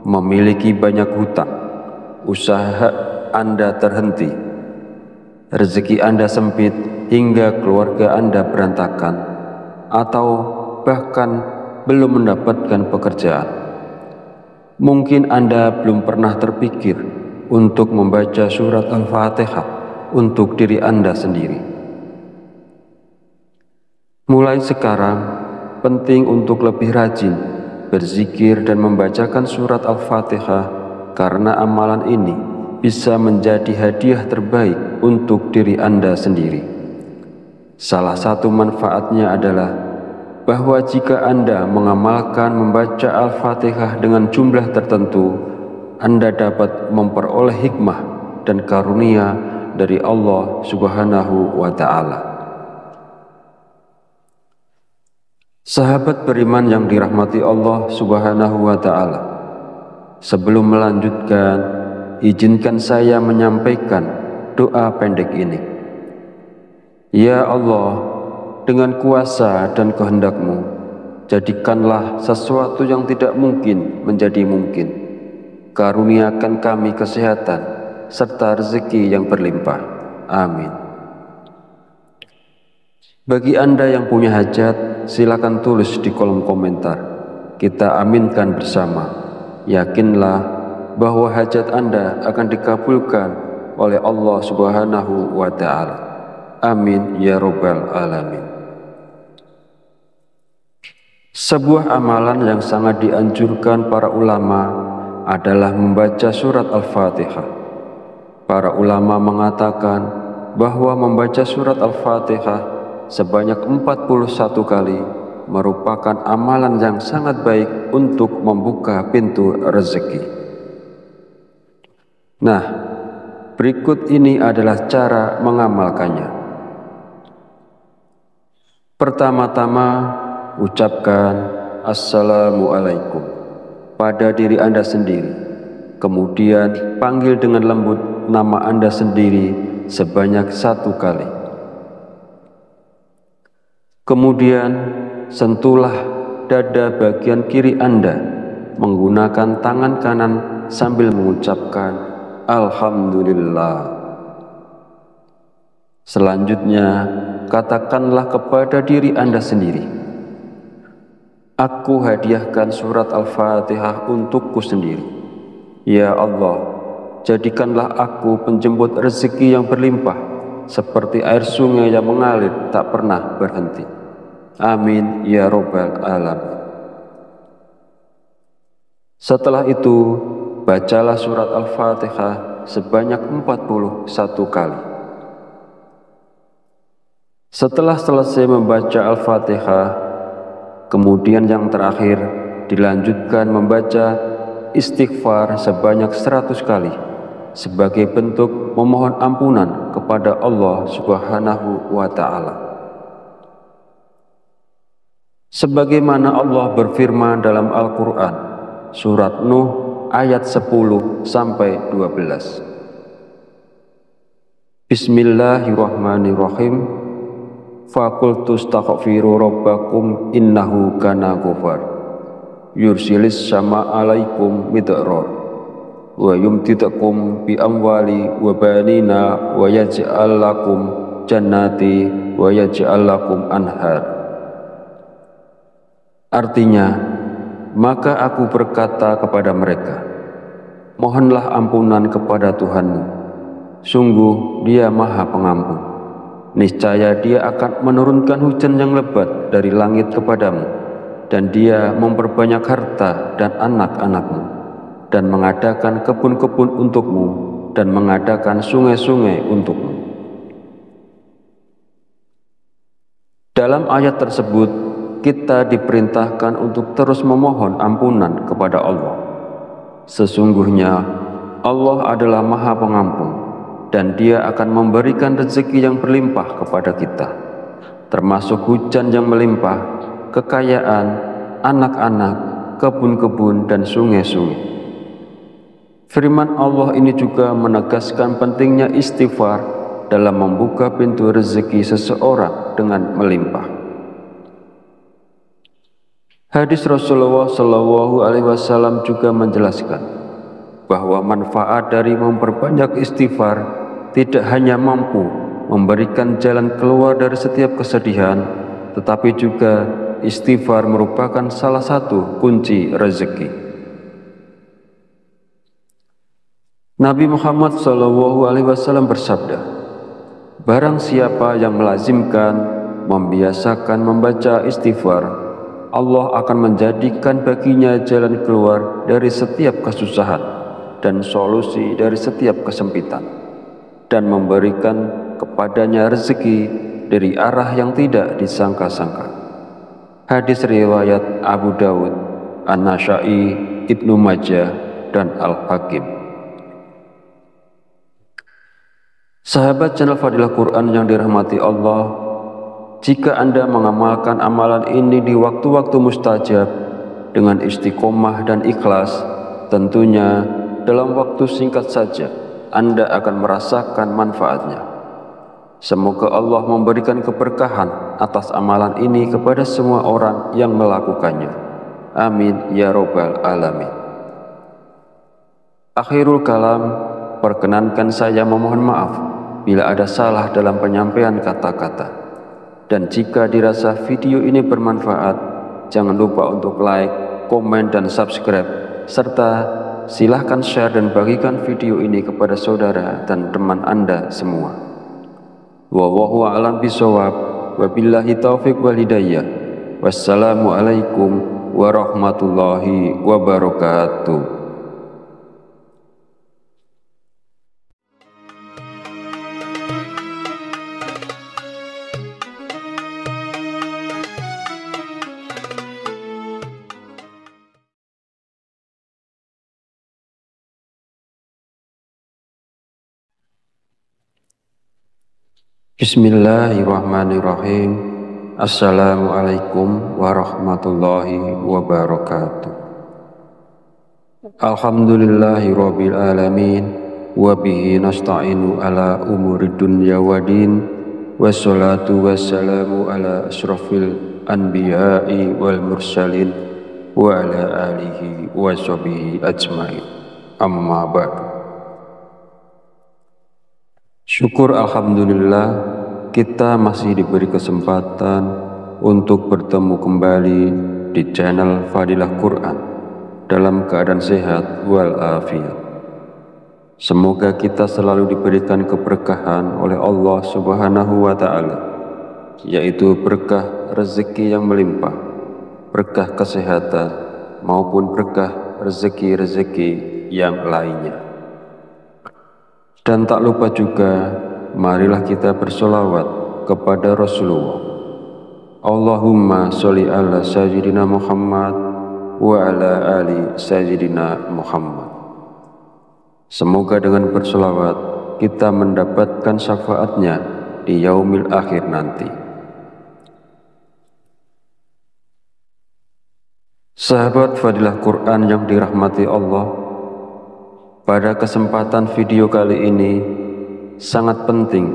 memiliki banyak hutang, usaha Anda terhenti, rezeki Anda sempit hingga keluarga Anda berantakan, atau bahkan belum mendapatkan pekerjaan, Mungkin Anda belum pernah terpikir untuk membaca surat Al-Fatihah untuk diri Anda sendiri. Mulai sekarang, penting untuk lebih rajin berzikir dan membacakan surat Al-Fatihah karena amalan ini bisa menjadi hadiah terbaik untuk diri Anda sendiri. Salah satu manfaatnya adalah bahwa jika Anda mengamalkan membaca Al-Fatihah dengan jumlah tertentu, Anda dapat memperoleh hikmah dan karunia dari Allah Subhanahu wa Ta'ala. Sahabat beriman yang dirahmati Allah Subhanahu wa Ta'ala, sebelum melanjutkan, izinkan saya menyampaikan doa pendek ini. Ya Allah, dengan kuasa dan kehendak-Mu, jadikanlah sesuatu yang tidak mungkin menjadi mungkin. Karuniakan kami kesehatan serta rezeki yang berlimpah. Amin. Bagi Anda yang punya hajat, silakan tulis di kolom komentar. Kita aminkan bersama. Yakinlah bahwa hajat Anda akan dikabulkan oleh Allah Subhanahu wa Ta'ala. Amin ya Rabbal Alamin. Sebuah amalan yang sangat dianjurkan para ulama adalah membaca surat Al-Fatihah. Para ulama mengatakan bahwa membaca surat Al-Fatihah sebanyak 41 kali merupakan amalan yang sangat baik untuk membuka pintu rezeki. Nah, berikut ini adalah cara mengamalkannya. Pertama-tama, ucapkan Assalamualaikum pada diri Anda sendiri. Kemudian panggil dengan lembut nama Anda sendiri sebanyak 1 kali. Kemudian sentuhlah dada bagian kiri Anda menggunakan tangan kanan sambil mengucapkan Alhamdulillah. Selanjutnya, katakanlah kepada diri Anda sendiri, aku hadiahkan surat Al-Fatihah untukku sendiri. Ya Allah, jadikanlah aku penjemput rezeki yang berlimpah, seperti air sungai yang mengalir tak pernah berhenti. Amin ya Rabbal Alamin. Setelah itu, bacalah surat Al-Fatihah sebanyak 41 kali. Setelah selesai membaca Al-Fatihah, kemudian yang terakhir dilanjutkan membaca istighfar sebanyak 100 kali sebagai bentuk memohon ampunan kepada Allah Subhanahu wa Ta'ala. Sebagaimana Allah berfirman dalam Al-Quran, surat Nuh ayat 10-12. Bismillahirrahmanirrahim. Fakultu astaghfiru rabbakum innahu kana ghafar yursilis sama alaikum midrar wa yumtidakum bi amwali wa banina wa yaj'al lakum jannati wa yaj'al lakum anhar. Artinya, maka aku berkata kepada mereka, mohonlah ampunan kepada Tuhanmu, sungguh Dia Maha Pengampun. Niscaya Dia akan menurunkan hujan yang lebat dari langit kepadamu, dan Dia memperbanyak harta dan anak-anakmu, dan mengadakan kebun-kebun untukmu, dan mengadakan sungai-sungai untukmu. Dalam ayat tersebut, kita diperintahkan untuk terus memohon ampunan kepada Allah. Sesungguhnya Allah adalah Maha Pengampun, dan Dia akan memberikan rezeki yang berlimpah kepada kita, termasuk hujan yang melimpah, kekayaan, anak-anak, kebun-kebun, dan sungai-sungai. Firman Allah ini juga menegaskan pentingnya istighfar dalam membuka pintu rezeki seseorang dengan melimpah. Hadis Rasulullah SAW juga menjelaskan bahwa manfaat dari memperbanyak istighfar tidak hanya mampu memberikan jalan keluar dari setiap kesedihan, tetapi juga istighfar merupakan salah satu kunci rezeki. Nabi Muhammad SAW bersabda, barang siapa yang melazimkan, membiasakan membaca istighfar, Allah akan menjadikan baginya jalan keluar dari setiap kesusahan dan solusi dari setiap kesempitan, dan memberikan kepadanya rezeki dari arah yang tidak disangka-sangka. Hadis riwayat Abu Dawud, An-Nasa'i, Ibnu Majah, dan Al-Hakim. Sahabat channel Fadilah Quran yang dirahmati Allah, jika Anda mengamalkan amalan ini di waktu-waktu mustajab dengan istiqomah dan ikhlas, tentunya dalam waktu singkat saja Anda akan merasakan manfaatnya. Semoga Allah memberikan keberkahan atas amalan ini kepada semua orang yang melakukannya. Amin ya robbal alamin. Akhirul kalam, perkenankan saya memohon maaf bila ada salah dalam penyampaian kata-kata. Dan jika dirasa video ini bermanfaat, jangan lupa untuk like, komen, dan subscribe, serta silahkan share dan bagikan video ini kepada saudara dan teman Anda semua. Wallahu a'lam bishawab, wabillahi taufiq wal hidayah. Wassalamualaikum warahmatullahi wabarakatuh. Bismillahirrahmanirrahim. Assalamualaikum warahmatullahi wabarakatuh. Alhamdulillahirabbil alamin, wa bihi nasta'inu ala umurid dunya waddin, wassalatu wassalamu ala asyrafil anbiya'i wal mursalin wa ala alihi wa sahbihi ajmain. Amma ba'du. Syukur alhamdulillah, kita masih diberi kesempatan untuk bertemu kembali di channel Fadilah Quran dalam keadaan sehat walafiat. Semoga kita selalu diberikan keberkahan oleh Allah Subhanahu wa Ta'ala, yaitu berkah rezeki yang melimpah, berkah kesehatan, maupun berkah rezeki-rezeki yang lainnya. Dan tak lupa juga, marilah kita bersolawat kepada Rasulullah. Allahumma sholli ala sayyidina Muhammad wa ala ali sayyidina Muhammad. Semoga dengan bersolawat kita mendapatkan syafaatnya di yaumil akhir nanti. Sahabat Fadilah Quran yang dirahmati Allah, pada kesempatan video kali ini sangat penting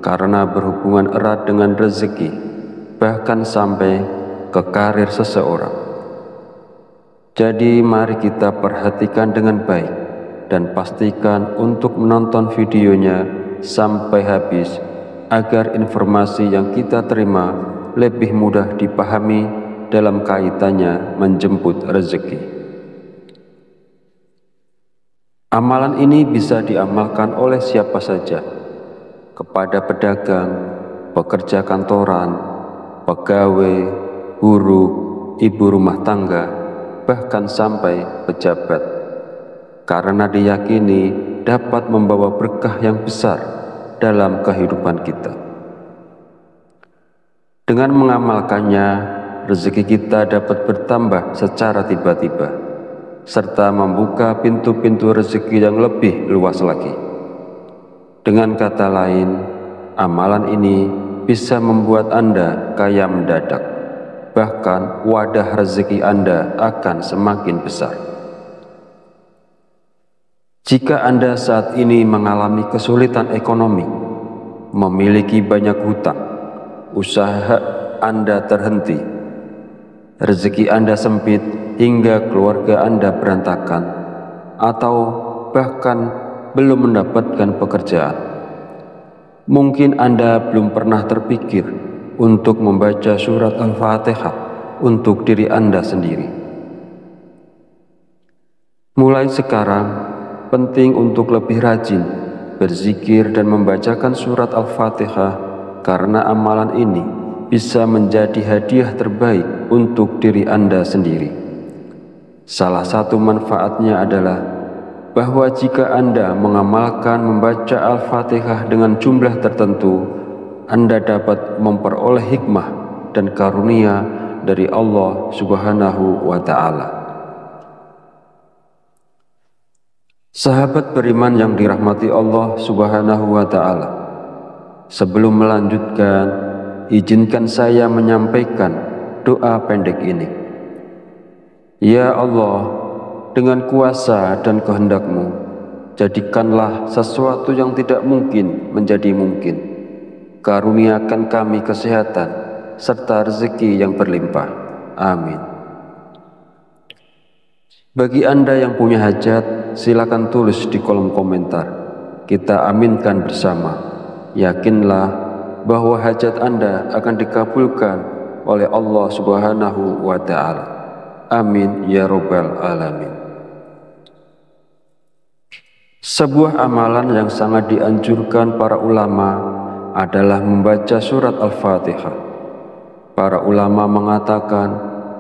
karena berhubungan erat dengan rezeki, bahkan sampai ke karir seseorang. Jadi mari kita perhatikan dengan baik dan pastikan untuk menonton videonya sampai habis agar informasi yang kita terima lebih mudah dipahami dalam kaitannya menjemput rezeki. Amalan ini bisa diamalkan oleh siapa saja, kepada pedagang, pekerja kantoran, pegawai, guru, ibu rumah tangga, bahkan sampai pejabat, karena diyakini dapat membawa berkah yang besar dalam kehidupan kita. Dengan mengamalkannya, rezeki kita dapat bertambah secara tiba-tiba, serta membuka pintu-pintu rezeki yang lebih luas lagi. Dengan kata lain, amalan ini bisa membuat Anda kaya mendadak, bahkan wadah rezeki Anda akan semakin besar. Jika Anda saat ini mengalami kesulitan ekonomi, memiliki banyak hutang, usaha Anda terhenti, rezeki Anda sempit hingga keluarga Anda berantakan, atau bahkan belum mendapatkan pekerjaan, mungkin Anda belum pernah terpikir untuk membaca surat Al-Fatihah untuk diri Anda sendiri. Mulai sekarang, penting untuk lebih rajin berzikir dan membacakan surat Al-Fatihah karena amalan ini bisa menjadi hadiah terbaik untuk diri Anda sendiri. Salah satu manfaatnya adalah bahwa jika Anda mengamalkan membaca Al-Fatihah dengan jumlah tertentu, Anda dapat memperoleh hikmah dan karunia dari Allah Subhanahu wa Ta'ala. Sahabat beriman yang dirahmati Allah Subhanahu wa Ta'ala, sebelum melanjutkan, izinkan saya menyampaikan doa pendek ini. Ya Allah, dengan kuasa dan kehendak-Mu, jadikanlah sesuatu yang tidak mungkin menjadi mungkin. Karuniakan kami kesehatan serta rezeki yang berlimpah. Amin. Bagi Anda yang punya hajat, silakan tulis di kolom komentar. Kita aminkan bersama. Yakinlah bahwa hajat Anda akan dikabulkan oleh Allah Subhanahu wa Ta'ala. Amin ya Rabbal Alamin. Sebuah amalan yang sangat dianjurkan para ulama adalah membaca surat Al-Fatihah. Para ulama mengatakan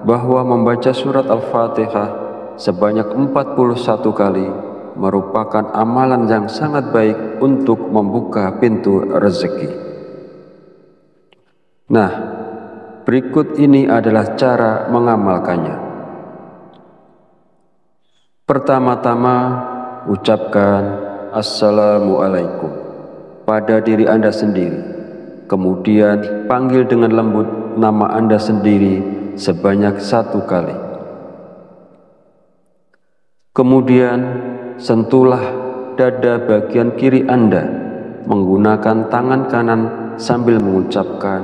bahwa membaca surat Al-Fatihah sebanyak 41 kali merupakan amalan yang sangat baik untuk membuka pintu rezeki. Nah, berikut ini adalah cara mengamalkannya. Pertama-tama, ucapkan Assalamualaikum pada diri Anda sendiri. Kemudian panggil dengan lembut nama Anda sendiri sebanyak 1 kali. Kemudian sentuhlah dada bagian kiri Anda menggunakan tangan kanan sambil mengucapkan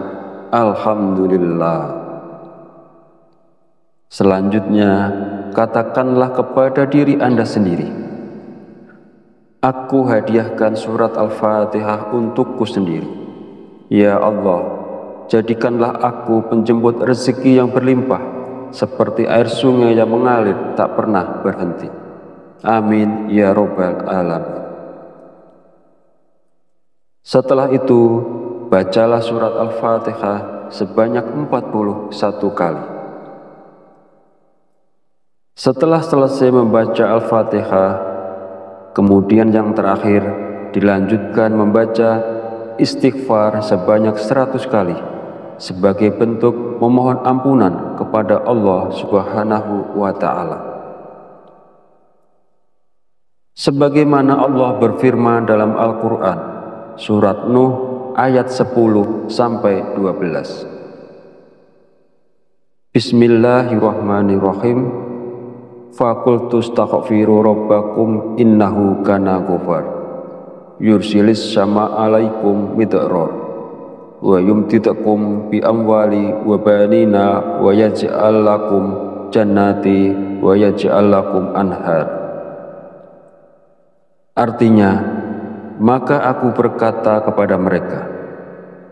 Alhamdulillah. Selanjutnya, katakanlah kepada diri Anda sendiri, aku hadiahkan surat Al-Fatihah untukku sendiri. Ya Allah, jadikanlah aku penjemput rezeki yang berlimpah, seperti air sungai yang mengalir tak pernah berhenti. Amin ya Rabbal Alamin. Setelah itu, bacalah surat Al-Fatihah sebanyak 41 kali. Setelah selesai membaca Al-Fatihah, kemudian yang terakhir dilanjutkan membaca istighfar sebanyak 100 kali sebagai bentuk memohon ampunan kepada Allah Subhanahu wa Ta'ala. Sebagaimana Allah berfirman dalam Al-Quran, surat Nuh ayat 10-12. Bismillahirrahmanirrahim. Faqultu astaghfiru rabbakum innahu kana ghafar. Yursilis sama alaikum midrar. Wa yumtidakum bi amwali wa banina wa yaj'al lakum jannati wa yaj'al lakum anhar. Artinya, maka aku berkata kepada mereka,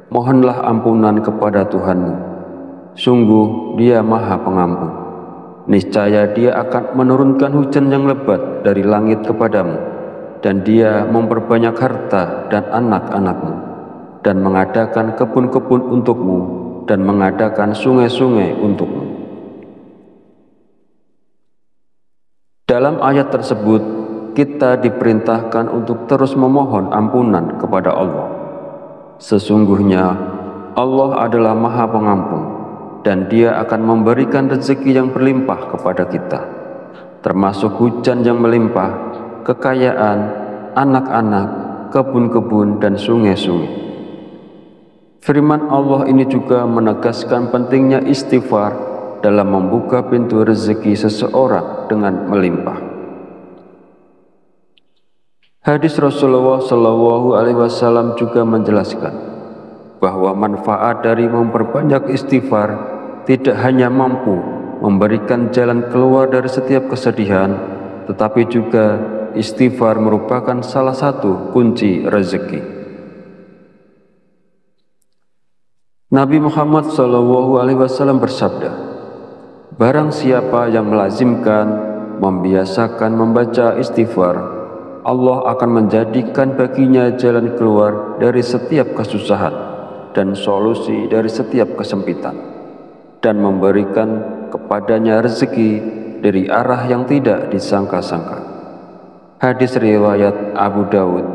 mohonlah ampunan kepada Tuhanmu. Sungguh Dia Maha Pengampun. Niscaya Dia akan menurunkan hujan yang lebat dari langit kepadamu, dan Dia memperbanyak harta dan anak-anakmu, dan mengadakan kebun-kebun untukmu, dan mengadakan sungai-sungai untukmu. Dalam ayat tersebut, kita diperintahkan untuk terus memohon ampunan kepada Allah. Sesungguhnya Allah adalah Maha Pengampun, dan Dia akan memberikan rezeki yang berlimpah kepada kita, termasuk hujan yang melimpah, kekayaan, anak-anak, kebun-kebun, dan sungai-sungai. Firman Allah ini juga menegaskan pentingnya istighfar dalam membuka pintu rezeki seseorang dengan melimpah. Hadis Rasulullah Shallallahu Alaihi Wasallam juga menjelaskan bahwa manfaat dari memperbanyak istighfar tidak hanya mampu memberikan jalan keluar dari setiap kesedihan, tetapi juga istighfar merupakan salah satu kunci rezeki. Nabi Muhammad Shallallahu Alaihi Wasallam bersabda, barang siapa yang melazimkan, membiasakan membaca istighfar, Allah akan menjadikan baginya jalan keluar dari setiap kesusahan dan solusi dari setiap kesempitan, dan memberikan kepadanya rezeki dari arah yang tidak disangka-sangka. Hadis riwayat Abu Dawud,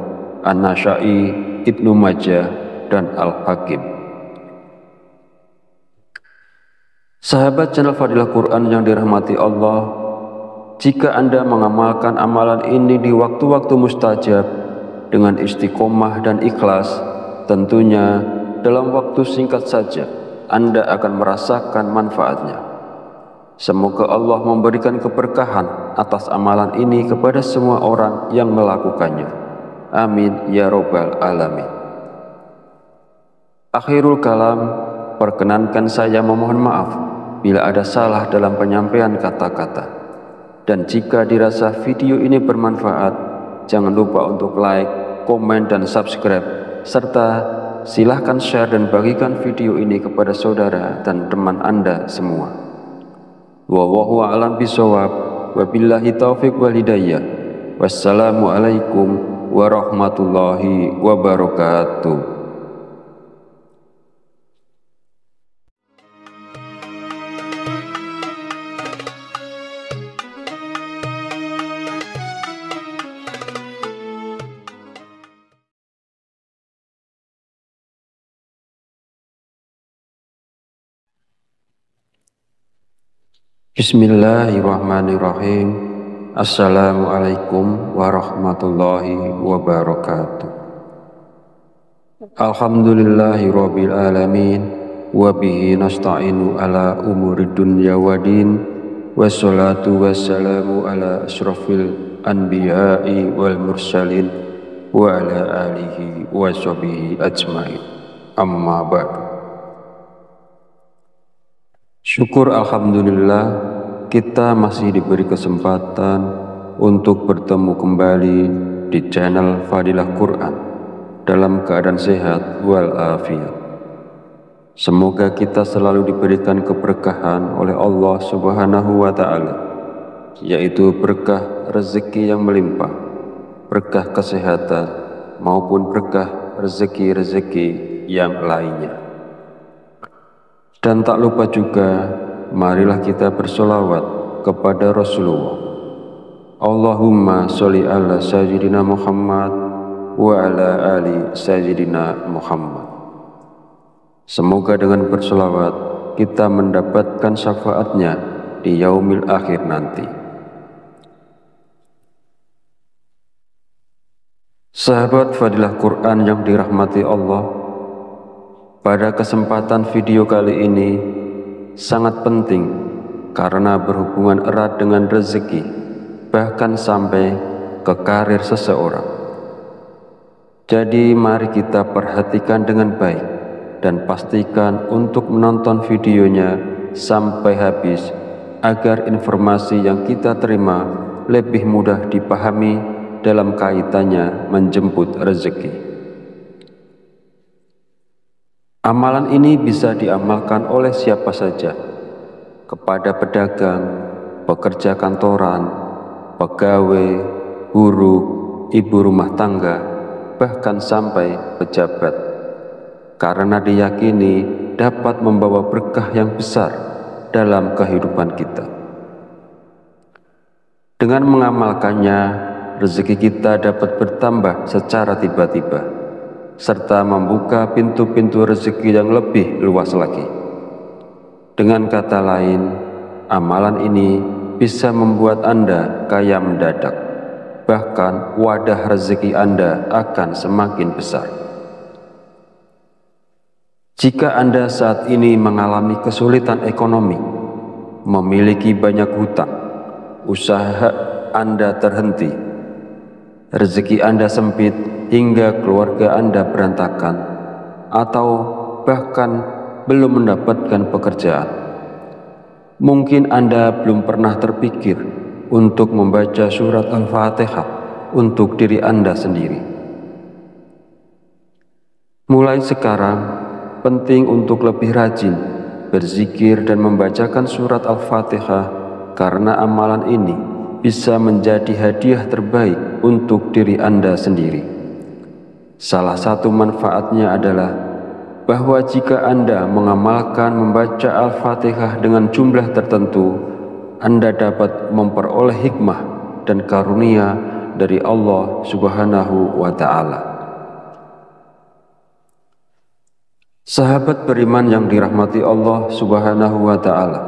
An-Nasa'i, Ibnu Majah, dan Al-Hakim. Sahabat channel Fadilah Quran yang dirahmati Allah, jika Anda mengamalkan amalan ini di waktu-waktu mustajab dengan istiqomah dan ikhlas, tentunya dalam waktu singkat saja Anda akan merasakan manfaatnya. Semoga Allah memberikan keberkahan atas amalan ini kepada semua orang yang melakukannya. Amin ya robbal alamin. Akhirul kalam, perkenankan saya memohon maaf bila ada salah dalam penyampaian kata-kata. Dan jika dirasa video ini bermanfaat, jangan lupa untuk like, komen, dan subscribe, serta silahkan share dan bagikan video ini kepada saudara dan teman Anda semua. Wallahu a'lam bishawab, wabillahi taufiq wal hidayah. Wassalamualaikum warahmatullahi wabarakatuh. Bismillahirrahmanirrahim. Assalamualaikum warahmatullahi wabarakatuh. Alhamdulillahirabbil alamin, wa bihi nasta'inu ala umurid dunya waddin, wassalatu wassalamu ala asyrafil anbiya'i wal mursalin wa ala alihi wa sahbihi ajmain. Amma ba'du. Syukur alhamdulillah, kita masih diberi kesempatan untuk bertemu kembali di channel Fadilah Quran dalam keadaan sehat walafiat. Semoga kita selalu diberikan keberkahan oleh Allah Subhanahu wa Ta'ala, yaitu berkah rezeki yang melimpah, berkah kesehatan, maupun berkah rezeki-rezeki yang lainnya. Dan tak lupa juga, marilah kita bersolawat kepada Rasulullah. Allahumma sholli ala sayyidina Muhammad wa ala ali sayyidina Muhammad. Semoga dengan bersolawat kita mendapatkan syafaatnya di yaumil akhir nanti. Sahabat Fadilah Quran yang dirahmati Allah, pada kesempatan video kali ini sangat penting karena berhubungan erat dengan rezeki, bahkan sampai ke karir seseorang. Jadi mari kita perhatikan dengan baik dan pastikan untuk menonton videonya sampai habis agar informasi yang kita terima lebih mudah dipahami dalam kaitannya menjemput rezeki. Amalan ini bisa diamalkan oleh siapa saja, kepada pedagang, pekerja kantoran, pegawai, buruh, ibu rumah tangga, bahkan sampai pejabat, karena diyakini dapat membawa berkah yang besar dalam kehidupan kita. Dengan mengamalkannya, rezeki kita dapat bertambah secara tiba-tiba, serta membuka pintu-pintu rezeki yang lebih luas lagi. Dengan kata lain, amalan ini bisa membuat Anda kaya mendadak, bahkan wadah rezeki Anda akan semakin besar. Jika Anda saat ini mengalami kesulitan ekonomi, memiliki banyak hutang, usaha Anda terhenti, rezeki Anda sempit hingga keluarga Anda berantakan, atau bahkan belum mendapatkan pekerjaan, mungkin Anda belum pernah terpikir untuk membaca surat Al-Fatihah untuk diri Anda sendiri. Mulai sekarang, penting untuk lebih rajin berzikir dan membacakan surat Al-Fatihah, karena amalan ini bisa menjadi hadiah terbaik untuk diri Anda sendiri. Salah satu manfaatnya adalah bahwa jika Anda mengamalkan membaca Al-Fatihah dengan jumlah tertentu, Anda dapat memperoleh hikmah dan karunia dari Allah Subhanahu wa Ta'ala. Sahabat beriman yang dirahmati Allah Subhanahu wa Ta'ala,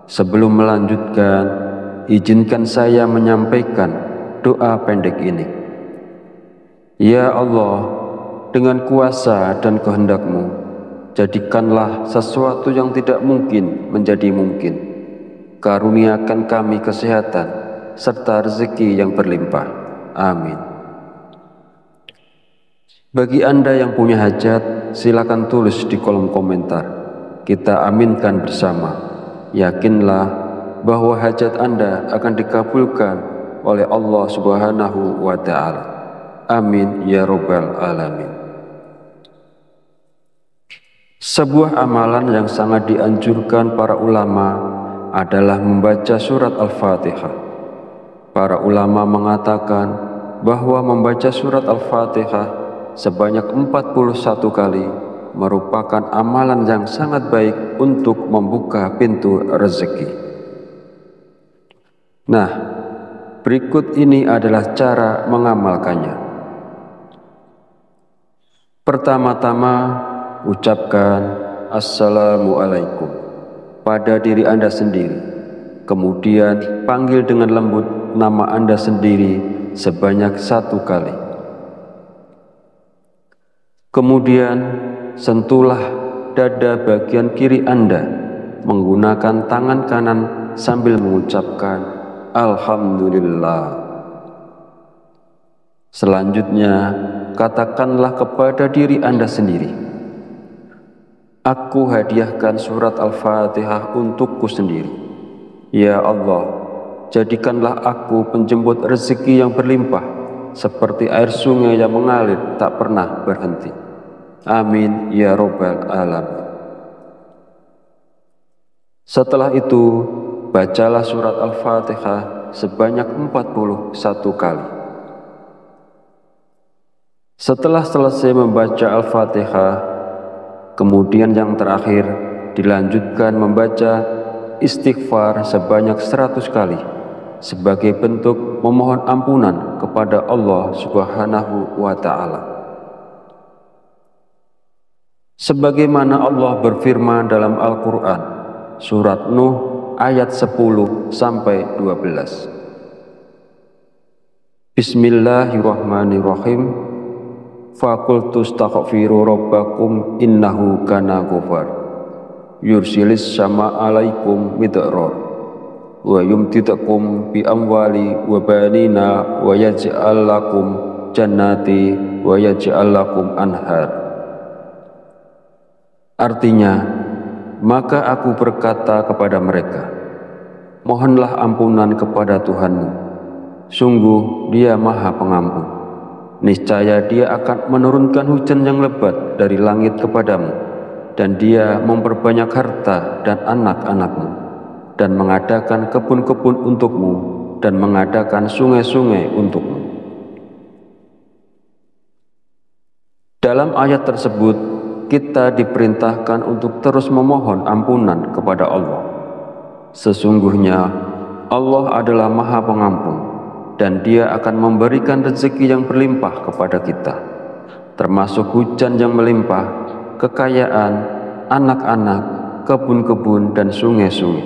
sebelum melanjutkan, izinkan saya menyampaikan doa pendek ini. Ya Allah, dengan kuasa dan kehendak-Mu, jadikanlah sesuatu yang tidak mungkin menjadi mungkin. Karuniakan kami kesehatan serta rezeki yang berlimpah. Amin. Bagi Anda yang punya hajat, silakan tulis di kolom komentar. Kita aminkan bersama. Yakinlah bahwa hajat Anda akan dikabulkan oleh Allah Subhanahu wa Ta'ala. Amin ya Rabbal Alamin. Sebuah amalan yang sangat dianjurkan para ulama adalah membaca surat Al-Fatihah. Para ulama mengatakan bahwa membaca surat Al-Fatihah sebanyak 41 kali merupakan amalan yang sangat baik untuk membuka pintu rezeki. Nah, berikut ini adalah cara mengamalkannya. Pertama-tama, ucapkan Assalamualaikum pada diri Anda sendiri. Kemudian panggil dengan lembut nama Anda sendiri sebanyak 1 kali. Kemudian sentuhlah dada bagian kiri Anda menggunakan tangan kanan sambil mengucapkan Alhamdulillah. Selanjutnya, katakanlah kepada diri Anda sendiri, aku hadiahkan surat Al-Fatihah untukku sendiri. Ya Allah, jadikanlah aku penjemput rezeki yang berlimpah, seperti air sungai yang mengalir tak pernah berhenti. Amin ya Rabbal Alamin. Setelah itu, bacalah surat Al-Fatihah sebanyak 41 kali. Setelah selesai membaca Al-Fatihah, kemudian yang terakhir dilanjutkan membaca istighfar sebanyak 100 kali sebagai bentuk memohon ampunan kepada Allah Subhanahu wa Ta'ala. Sebagaimana Allah berfirman dalam Al-Quran, surat Nuh ayat 10-12. Bismillahirrahmanirrahim. Faqultu astaghfiru rabbakum innahu kana ghafar. Yursilis sama alaikum midrar. Wa yumtidakum bi amwali wa banina wa yaj'al lakum jannati wa yaj'al lakum anhar. Artinya, maka aku berkata kepada mereka, mohonlah ampunan kepada Tuhanmu. Sungguh Dia Maha Pengampun. Niscaya Dia akan menurunkan hujan yang lebat dari langit kepadamu, dan Dia memperbanyak harta dan anak-anakmu, dan mengadakan kebun-kebun untukmu, dan mengadakan sungai-sungai untukmu. Dalam ayat tersebut, kita diperintahkan untuk terus memohon ampunan kepada Allah. Sesungguhnya Allah adalah Maha Pengampun, dan Dia akan memberikan rezeki yang berlimpah kepada kita, termasuk hujan yang melimpah, kekayaan, anak-anak, kebun-kebun, dan sungai-sungai.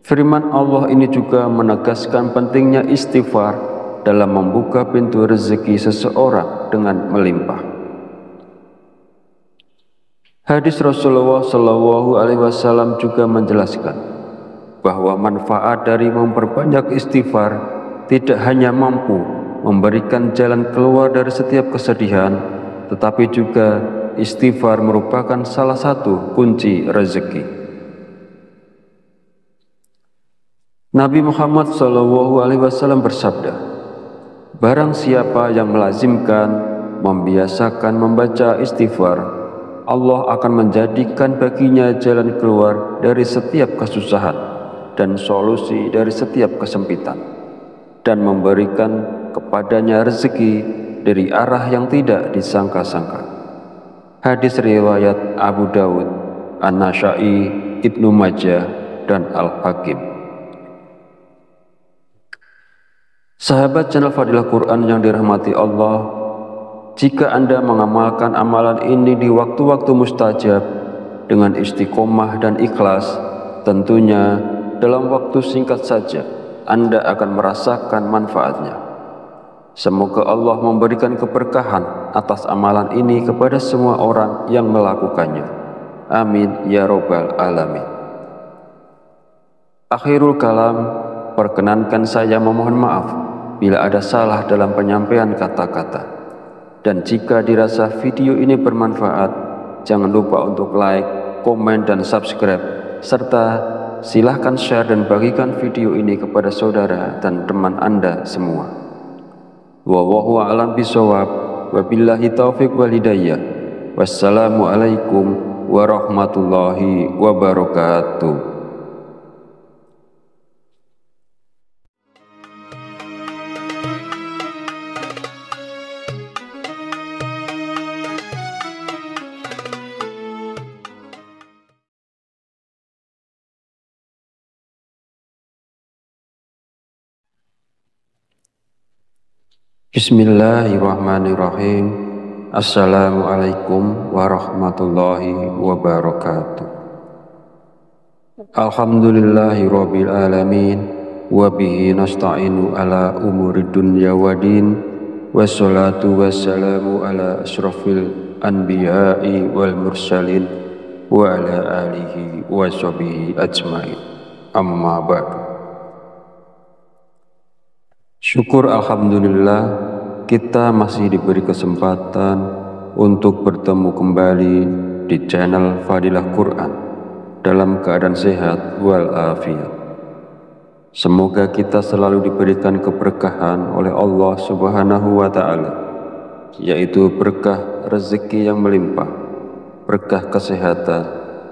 Firman Allah ini juga menegaskan pentingnya istighfar dalam membuka pintu rezeki seseorang dengan melimpah. Hadis Rasulullah Shallallahu Alaihi Wasallam juga menjelaskan bahwa manfaat dari memperbanyak istighfar tidak hanya mampu memberikan jalan keluar dari setiap kesedihan, tetapi juga istighfar merupakan salah satu kunci rezeki. Nabi Muhammad Shallallahu Alaihi Wasallam bersabda, barang siapa yang melazimkan, membiasakan membaca istighfar, Allah akan menjadikan baginya jalan keluar dari setiap kesusahan dan solusi dari setiap kesempitan. dan memberikan kepadanya rezeki dari arah yang tidak disangka-sangka. Hadis riwayat Abu Dawud, An-Nasa'i, Ibnu Majah, dan Al-Hakim. Sahabat channel Fadilah Quran yang dirahmati Allah, jika Anda mengamalkan amalan ini di waktu-waktu mustajab dengan istiqomah dan ikhlas, tentunya dalam waktu singkat saja Anda akan merasakan manfaatnya. Semoga Allah memberikan keberkahan atas amalan ini kepada semua orang yang melakukannya. Amin ya robbal alamin. Akhirul kalam, perkenankan saya memohon maaf bila ada salah dalam penyampaian kata-kata. Dan jika dirasa video ini bermanfaat, jangan lupa untuk like, komen, dan subscribe, serta silahkan share dan bagikan video ini kepada saudara dan teman Anda semua. Wallahu a'lam bishawab, wabillahi taufiq wal hidayah. Wassalamualaikum warahmatullahi wabarakatuh. Bismillahirrahmanirrahim. Assalamualaikum warahmatullahi wabarakatuh. Alhamdulillahi rabbil alamin, wabihi nasta'inu ala umuri dunya wadin, wassalatu wassalamu ala ashrafil anbiya'i wal mursalin, wa ala alihi wa sahbihi ajmain. Amma ba'du. Syukur alhamdulillah, kita masih diberi kesempatan untuk bertemu kembali di channel Fadilah Quran dalam keadaan sehat walafiat. Semoga kita selalu diberikan keberkahan oleh Allah Subhanahu wa Ta'ala, yaitu berkah rezeki yang melimpah, berkah kesehatan,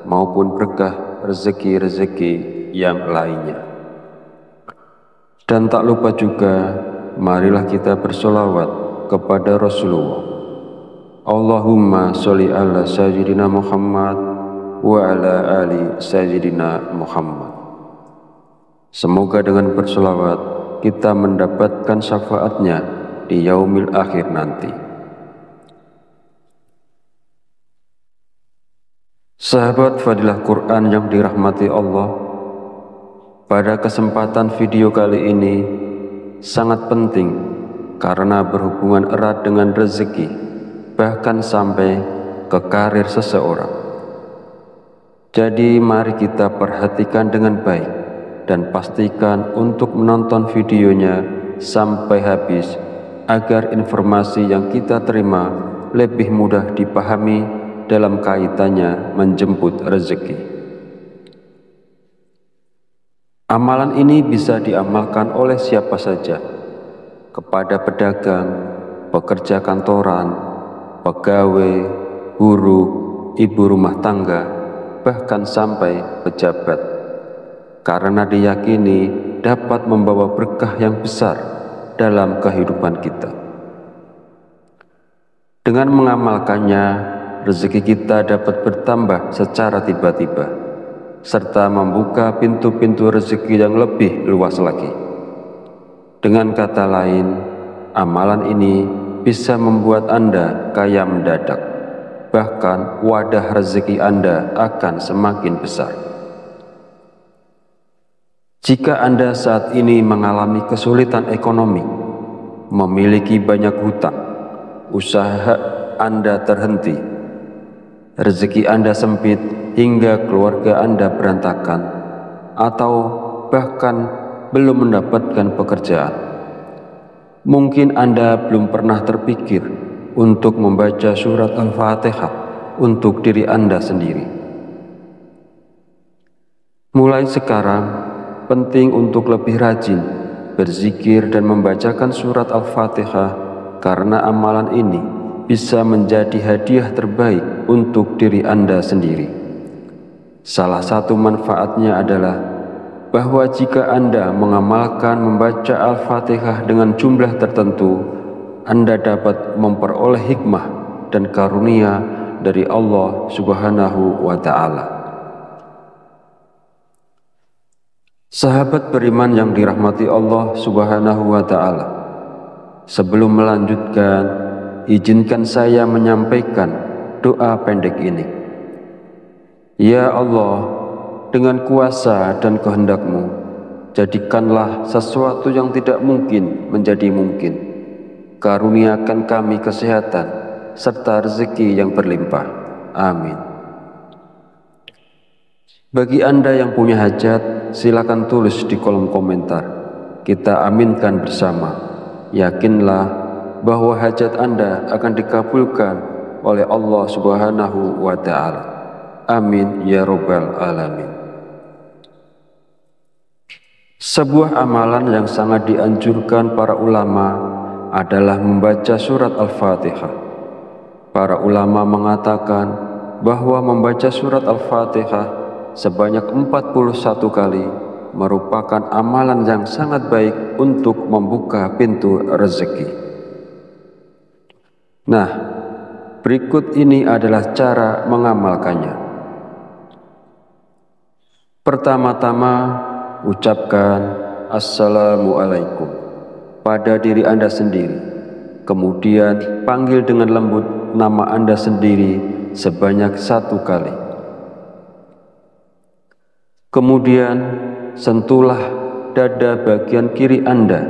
maupun berkah rezeki-rezeki yang lainnya. Dan tak lupa juga, marilah kita bersolawat kepada Rasulullah. Allahumma sholli ala sayyidina Muhammad wa ala ali sayyidina Muhammad. Semoga dengan bersolawat kita mendapatkan syafaatnya di yaumil akhir nanti. Sahabat Fadilah Quran yang dirahmati Allah, pada kesempatan video kali ini sangat penting karena berhubungan erat dengan rezeki, bahkan sampai ke karir seseorang. Jadi mari kita perhatikan dengan baik dan pastikan untuk menonton videonya sampai habis agar informasi yang kita terima lebih mudah dipahami dalam kaitannya menjemput rezeki. Amalan ini bisa diamalkan oleh siapa saja, kepada pedagang, pekerja kantoran, pegawai, guru, ibu rumah tangga, bahkan sampai pejabat, karena diyakini dapat membawa berkah yang besar dalam kehidupan kita. Dengan mengamalkannya, rezeki kita dapat bertambah secara tiba-tiba, serta membuka pintu-pintu rezeki yang lebih luas lagi. Dengan kata lain, amalan ini bisa membuat Anda kaya mendadak, bahkan wadah rezeki Anda akan semakin besar. Jika Anda saat ini mengalami kesulitan ekonomi, memiliki banyak hutang, usaha Anda terhenti, rezeki Anda sempit hingga keluarga Anda berantakan, atau bahkan belum mendapatkan pekerjaan, mungkin Anda belum pernah terpikir untuk membaca surat Al-Fatihah untuk diri Anda sendiri. Mulai sekarang, penting untuk lebih rajin berzikir dan membacakan surat Al-Fatihah, karena amalan ini bisa menjadi hadiah terbaik untuk diri Anda sendiri. Salah satu manfaatnya adalah bahwa jika Anda mengamalkan membaca Al-Fatihah dengan jumlah tertentu, Anda dapat memperoleh hikmah dan karunia dari Allah Subhanahu wa Ta'ala. Sahabat beriman yang dirahmati Allah Subhanahu wa Ta'ala, sebelum melanjutkan, izinkan saya menyampaikan doa pendek ini. Ya Allah, dengan kuasa dan kehendak-Mu, jadikanlah sesuatu yang tidak mungkin menjadi mungkin. Karuniakan kami kesehatan serta rezeki yang berlimpah. Amin. Bagi Anda yang punya hajat, silakan tulis di kolom komentar. Kita aminkan bersama. Yakinlah bahwa hajat Anda akan dikabulkan oleh Allah Subhanahu wa Ta'ala. Amin ya Rabbal Alamin. Sebuah amalan yang sangat dianjurkan para ulama adalah membaca surat Al-Fatihah. Para ulama mengatakan bahwa membaca surat Al-Fatihah sebanyak 41 kali merupakan amalan yang sangat baik untuk membuka pintu rezeki. Nah, berikut ini adalah cara mengamalkannya. Pertama-tama, ucapkan Assalamualaikum pada diri Anda sendiri. Kemudian panggil dengan lembut nama Anda sendiri sebanyak 1 kali. Kemudian sentuhlah dada bagian kiri Anda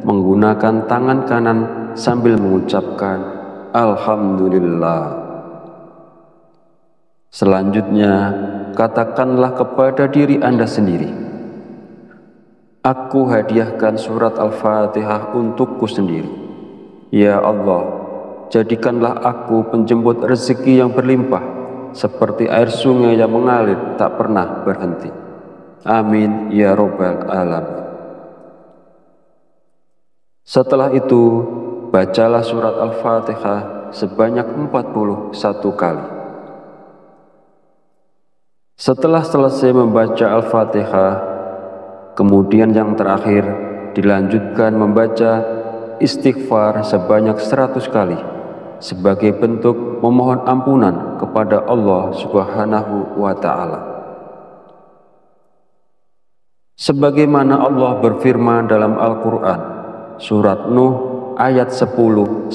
menggunakan tangan kanan sambil mengucapkan Alhamdulillah. Selanjutnya, katakanlah kepada diri Anda sendiri, aku hadiahkan surat Al-Fatihah untukku sendiri. Ya Allah, jadikanlah aku penjemput rezeki yang berlimpah, seperti air sungai yang mengalir tak pernah berhenti. Amin ya Rabbal Alamin. Setelah itu, bacalah surat Al-Fatihah sebanyak 41 kali. Setelah selesai membaca Al-Fatihah, kemudian yang terakhir dilanjutkan membaca istighfar sebanyak 100 kali sebagai bentuk memohon ampunan kepada Allah Subhanahu wa Ta'ala. Sebagaimana Allah berfirman dalam Al-Quran, surat Nuh ayat 10-12.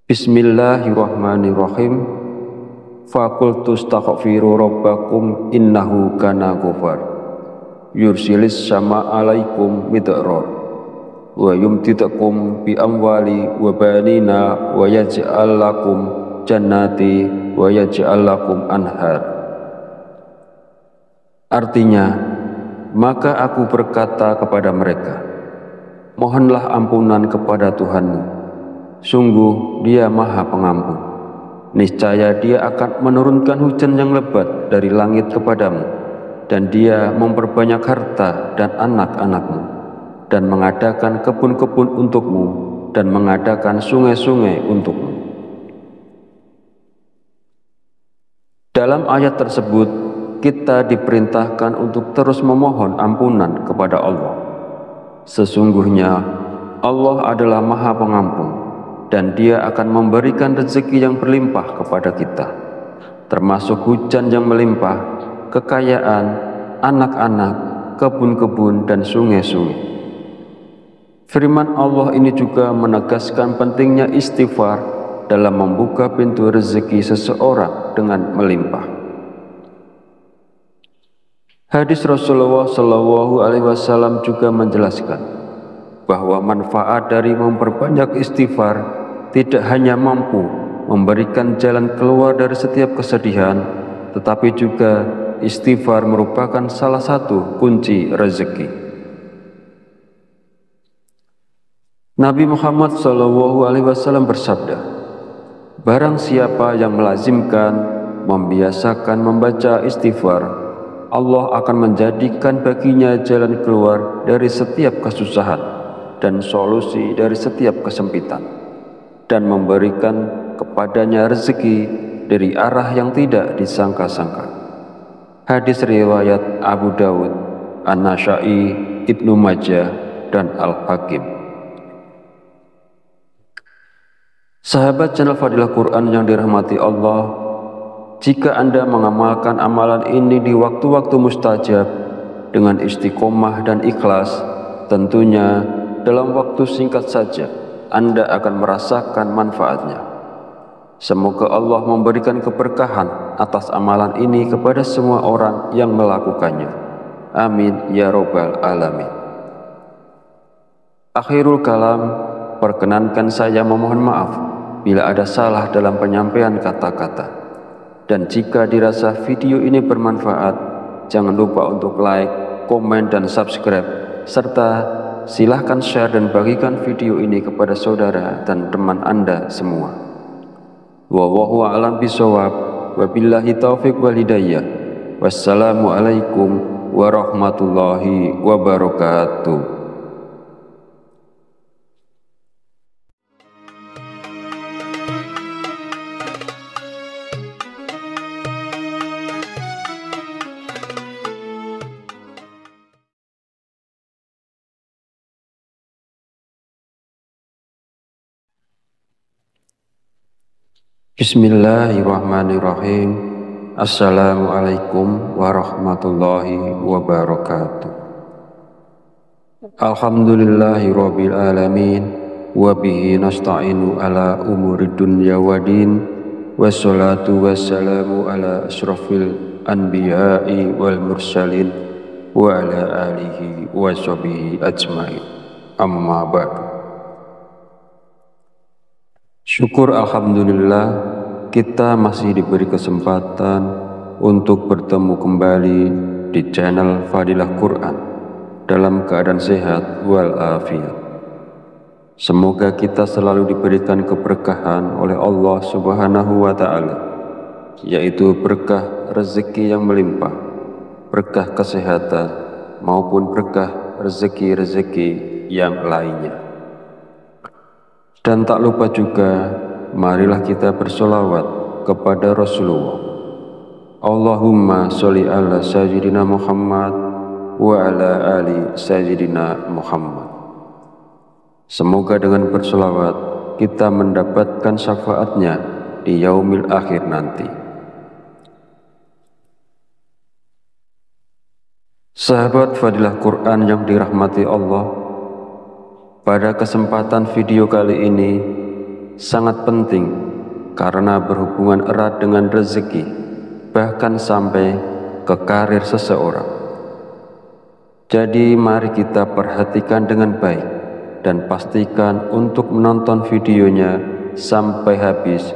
Bismillahirrahmanirrahim. Faqultu astaghfiru rabbakum innahu kana ghafar. Yursilis sama alaikum midrar wa yumtidakum bi amwali wa banina wa yaj'al lakum jannati wa yaj'al lakum anhar. Artinya, maka aku berkata kepada mereka, mohonlah ampunan kepada Tuhanmu, sungguh Dia Maha Pengampun. Niscaya Dia akan menurunkan hujan yang lebat dari langit kepadamu, dan Dia memperbanyak harta dan anak-anakmu, dan mengadakan kebun-kebun untukmu, dan mengadakan sungai-sungai untukmu. Dalam ayat tersebut, kita diperintahkan untuk terus memohon ampunan kepada Allah. Sesungguhnya Allah adalah Maha Pengampun, dan Dia akan memberikan rezeki yang berlimpah kepada kita, termasuk hujan yang melimpah, kekayaan, anak-anak, kebun-kebun, dan sungai-sungai. Firman Allah ini juga menegaskan pentingnya istighfar dalam membuka pintu rezeki seseorang dengan melimpah. Hadis Rasulullah Shallallahu Alaihi Wasallam juga menjelaskan bahwa manfaat dari memperbanyak istighfar tidak hanya mampu memberikan jalan keluar dari setiap kesedihan, tetapi juga istighfar merupakan salah satu kunci rezeki. Nabi Muhammad Shallallahu Alaihi Wasallam bersabda, barang siapa yang melazimkan, membiasakan membaca istighfar, Allah akan menjadikan baginya jalan keluar dari setiap kesusahan dan solusi dari setiap kesempitan, dan memberikan kepadanya rezeki dari arah yang tidak disangka-sangka. Hadis riwayat Abu Dawud, An-Nasa'i, Ibnu Majah, dan Al-Hakim. Sahabat channel Fadilah Quran yang dirahmati Allah, jika Anda mengamalkan amalan ini di waktu-waktu mustajab dengan istiqomah dan ikhlas, tentunya dalam waktu singkat saja Anda akan merasakan manfaatnya. Semoga Allah memberikan keberkahan atas amalan ini kepada semua orang yang melakukannya. Amin ya robbal alamin. Akhirul kalam, perkenankan saya memohon maaf bila ada salah dalam penyampaian kata-kata. Dan jika dirasa video ini bermanfaat, jangan lupa untuk like, komen, dan subscribe, serta silahkan share dan bagikan video ini kepada saudara dan teman Anda semua. Wallahu a'lam bishawab, wabillahi taufiq wal hidayah. Wassalamualaikum warahmatullahi wabarakatuh. Bismillahirrahmanirrahim. Assalamualaikum warahmatullahi wabarakatuh. Alhamdulillahi rabbil alamin, wabihi nasta'inu ala umurid dunya wadin, wassalatu wassalamu ala ashrafil anbiya'i wal mursalin, wa ala alihi wa sahbihi ajmain. Amma ba'du. Syukur alhamdulillah, kita masih diberi kesempatan untuk bertemu kembali di channel Fadilah Quran dalam keadaan sehat walafiat. Semoga kita selalu diberikan keberkahan oleh Allah Subhanahu wa Ta'ala, yaitu berkah rezeki yang melimpah, berkah kesehatan, maupun berkah rezeki-rezeki yang lainnya. Dan tak lupa juga, marilah kita bersolawat kepada Rasulullah. Allahumma sholli ala sayyidina Muhammad wa ala ali sayyidina Muhammad. Semoga dengan bersolawat kita mendapatkan syafaatnya di yaumil akhir nanti. Sahabat Fadilah Quran yang dirahmati Allah, pada kesempatan video kali ini sangat penting karena berhubungan erat dengan rezeki, bahkan sampai ke karir seseorang. Jadi mari kita perhatikan dengan baik dan pastikan untuk menonton videonya sampai habis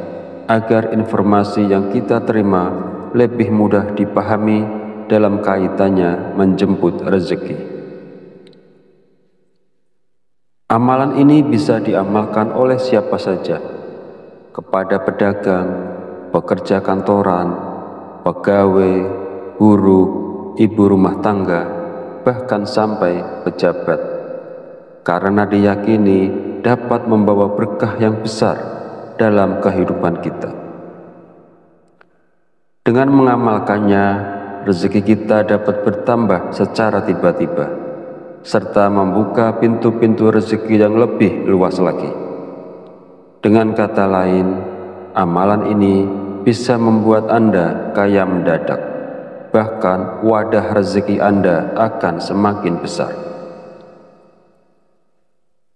agar informasi yang kita terima lebih mudah dipahami dalam kaitannya menjemput rezeki. Amalan ini bisa diamalkan oleh siapa saja, kepada pedagang, pekerja kantoran, pegawai, guru, ibu rumah tangga, bahkan sampai pejabat, karena diyakini dapat membawa berkah yang besar dalam kehidupan kita. Dengan mengamalkannya, rezeki kita dapat bertambah secara tiba-tiba, serta membuka pintu-pintu rezeki yang lebih luas lagi. Dengan kata lain, amalan ini bisa membuat Anda kaya mendadak, bahkan wadah rezeki Anda akan semakin besar.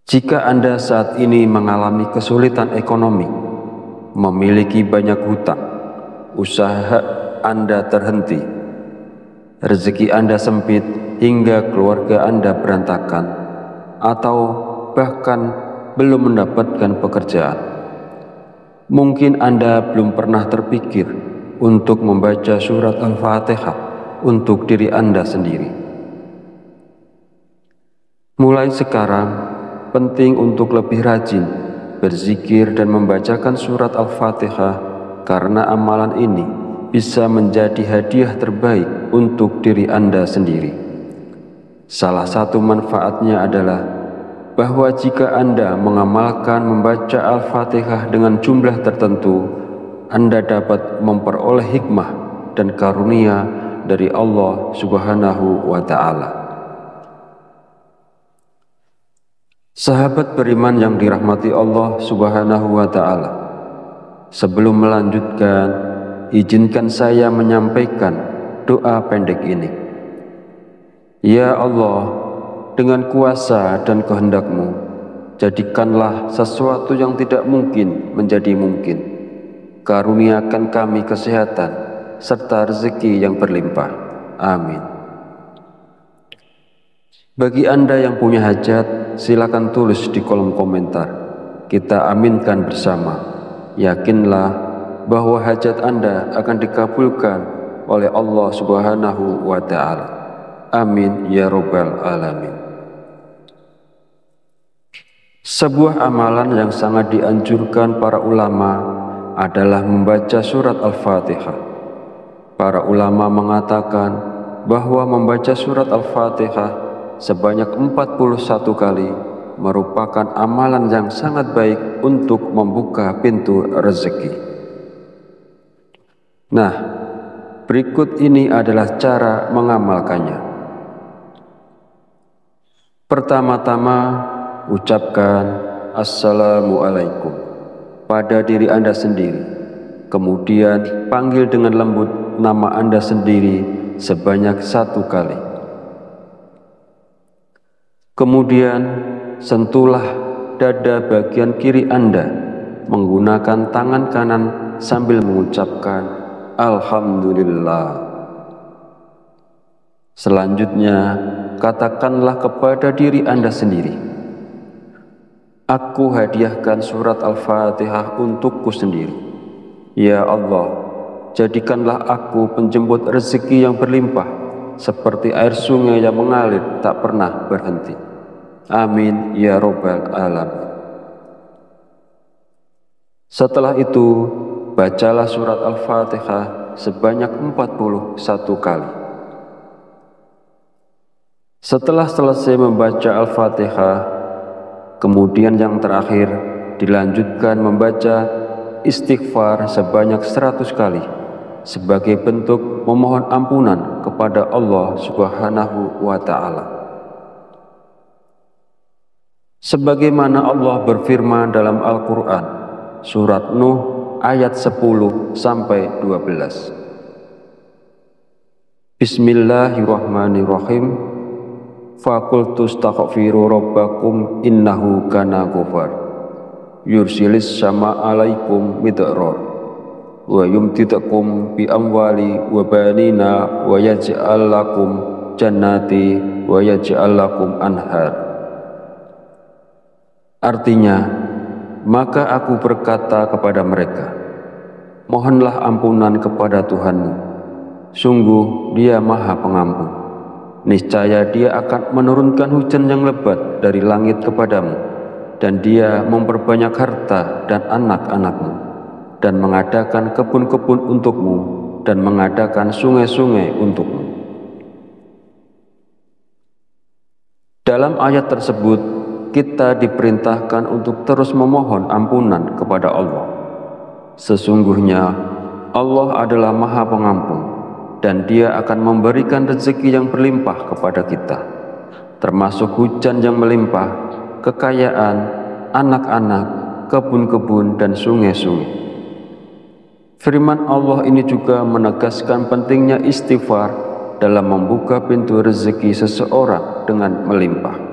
Jika Anda saat ini mengalami kesulitan ekonomi, memiliki banyak hutang, usaha Anda terhenti, rezeki Anda sempit hingga keluarga Anda berantakan, atau bahkan belum mendapatkan pekerjaan, mungkin Anda belum pernah terpikir untuk membaca surat Al-Fatihah untuk diri Anda sendiri. Mulai sekarang, penting untuk lebih rajin berzikir dan membacakan surat Al-Fatihah, karena amalan ini bisa menjadi hadiah terbaik untuk diri Anda sendiri. Salah satu manfaatnya adalah bahwa jika Anda mengamalkan membaca Al-Fatihah dengan jumlah tertentu, Anda dapat memperoleh hikmah dan karunia dari Allah Subhanahu wa Ta'ala. Sahabat beriman yang dirahmati Allah Subhanahu wa Ta'ala, sebelum melanjutkan, izinkan saya menyampaikan doa pendek ini. Ya Allah, dengan kuasa dan kehendak-Mu, jadikanlah sesuatu yang tidak mungkin menjadi mungkin. Karuniakan kami kesehatan serta rezeki yang berlimpah. Amin. Bagi Anda yang punya hajat, silakan tulis di kolom komentar. Kita aminkan bersama. Yakinlah bahwa hajat Anda akan dikabulkan oleh Allah Subhanahu wa Ta'ala. Amin ya Rabbal Alamin. Sebuah amalan yang sangat dianjurkan para ulama adalah membaca surat Al-Fatihah. Para ulama mengatakan bahwa membaca surat Al-Fatihah sebanyak 41 kali merupakan amalan yang sangat baik untuk membuka pintu rezeki. Nah, berikut ini adalah cara mengamalkannya. Pertama-tama, ucapkan Assalamualaikum pada diri Anda sendiri. Kemudian panggil dengan lembut nama Anda sendiri sebanyak 1 kali. Kemudian sentuhlah dada bagian kiri Anda menggunakan tangan kanan sambil mengucapkan Alhamdulillah. Selanjutnya, katakanlah kepada diri Anda sendiri, aku hadiahkan surat Al-Fatihah untukku sendiri. Ya Allah, jadikanlah aku penjemput rezeki yang berlimpah, seperti air sungai yang mengalir tak pernah berhenti. Amin ya Rabbal Alamin. Setelah itu, bacalah surat Al-Fatihah sebanyak 41 kali. Setelah selesai membaca Al-Fatihah, kemudian yang terakhir dilanjutkan membaca istighfar sebanyak 100 kali sebagai bentuk memohon ampunan kepada Allah Subhanahu wa Ta'ala. Sebagaimana Allah berfirman dalam Al-Quran, surat Nuh ayat 10 sampai 12. Bismillahirrahmanirrahim. Fakultu astaghfiru rabbakum innahu kana ghafar yursilis sama alaikum midrar wa yumtidakum bi amwali wa banina wa yaj'al lakum jannati wa yaj'al lakum anhar. Artinya, maka aku berkata kepada mereka, mohonlah ampunan kepada Tuhanmu, sungguh Dia Maha Pengampun. Niscaya Dia akan menurunkan hujan yang lebat dari langit kepadamu, dan Dia memperbanyak harta dan anak-anakmu, dan mengadakan kebun-kebun untukmu, dan mengadakan sungai-sungai untukmu. Dalam ayat tersebut, kita diperintahkan untuk terus memohon ampunan kepada Allah. Sesungguhnya Allah adalah Maha Pengampun, dan Dia akan memberikan rezeki yang berlimpah kepada kita, termasuk hujan yang melimpah, kekayaan, anak-anak, kebun-kebun, dan sungai-sungai. Firman Allah ini juga menegaskan pentingnya istighfar dalam membuka pintu rezeki seseorang dengan melimpah.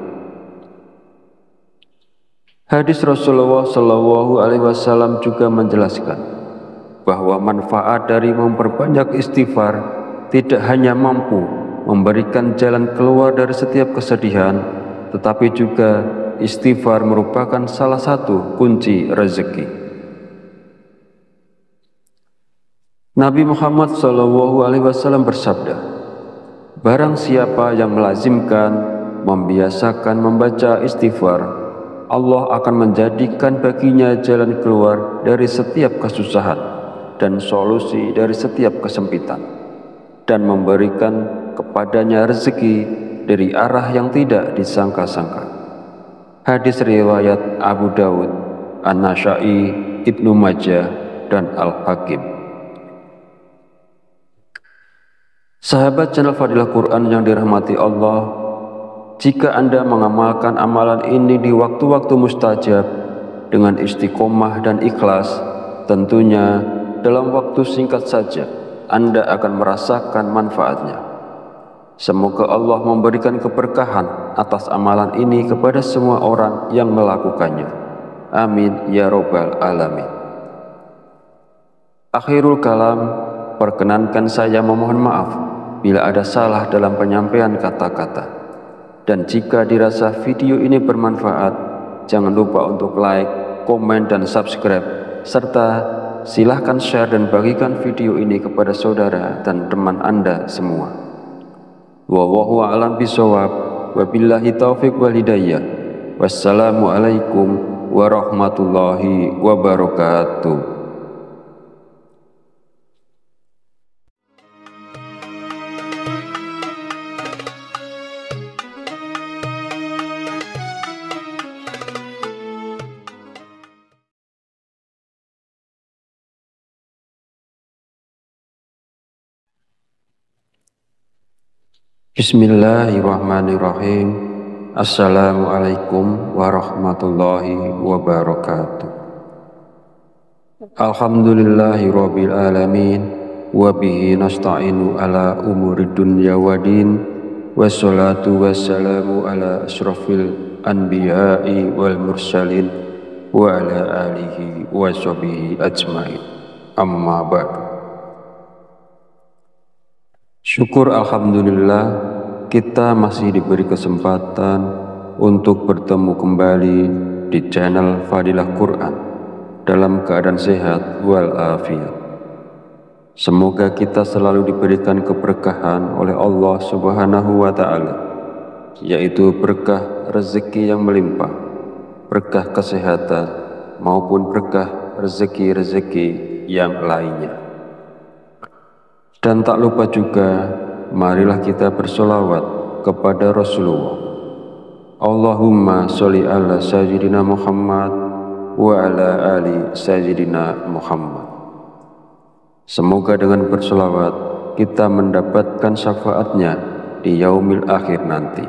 Hadis Rasulullah SAW juga menjelaskan bahwa manfaat dari memperbanyak istighfar tidak hanya mampu memberikan jalan keluar dari setiap kesedihan, tetapi juga istighfar merupakan salah satu kunci rezeki. Nabi Muhammad SAW bersabda, barang siapa yang melazimkan, membiasakan membaca istighfar, Allah akan menjadikan baginya jalan keluar dari setiap kesusahan dan solusi dari setiap kesempitan, dan memberikan kepadanya rezeki dari arah yang tidak disangka-sangka. Hadis riwayat Abu Dawud, An-Nasa'i, Ibnu Majah, dan Al-Hakim. Sahabat channel Fadilah Quran yang dirahmati Allah, jika Anda mengamalkan amalan ini di waktu-waktu mustajab dengan istiqomah dan ikhlas, tentunya dalam waktu singkat saja Anda akan merasakan manfaatnya. Semoga Allah memberikan keberkahan atas amalan ini kepada semua orang yang melakukannya. Amin ya robbal alamin. Akhirul kalam, perkenankan saya memohon maaf bila ada salah dalam penyampaian kata-kata. Dan jika dirasa video ini bermanfaat, jangan lupa untuk like, komen, dan subscribe, serta silahkan share dan bagikan video ini kepada saudara dan teman Anda semua. Wallahu a'lam bishawab, wabillahi taufiq wal hidayah. Wassalamualaikum warahmatullahi wabarakatuh. Bismillahirrahmanirrahim. Assalamualaikum warahmatullahi wabarakatuh. Alhamdulillahirabbil alamin, wa bihi nasta'inu ala umurid dunya waddin, wassalatu wassalamu ala asyrafil anbiya'i wal mursalin wa ala alihi wa sahbihi ajmain. Amma ba'du. Syukur alhamdulillah, kita masih diberi kesempatan untuk bertemu kembali di channel Fadilah Quran dalam keadaan sehat walafiat. Semoga kita selalu diberikan keberkahan oleh Allah Subhanahu wa Ta'ala, yaitu berkah rezeki yang melimpah, berkah kesehatan, maupun berkah rezeki-rezeki yang lainnya. Dan tak lupa juga, marilah kita bersolawat kepada Rasulullah. Allahumma sholli ala sayyidina Muhammad wa ala ali sayyidina Muhammad. Semoga dengan bersolawat kita mendapatkan syafaatnya di yaumil akhir nanti.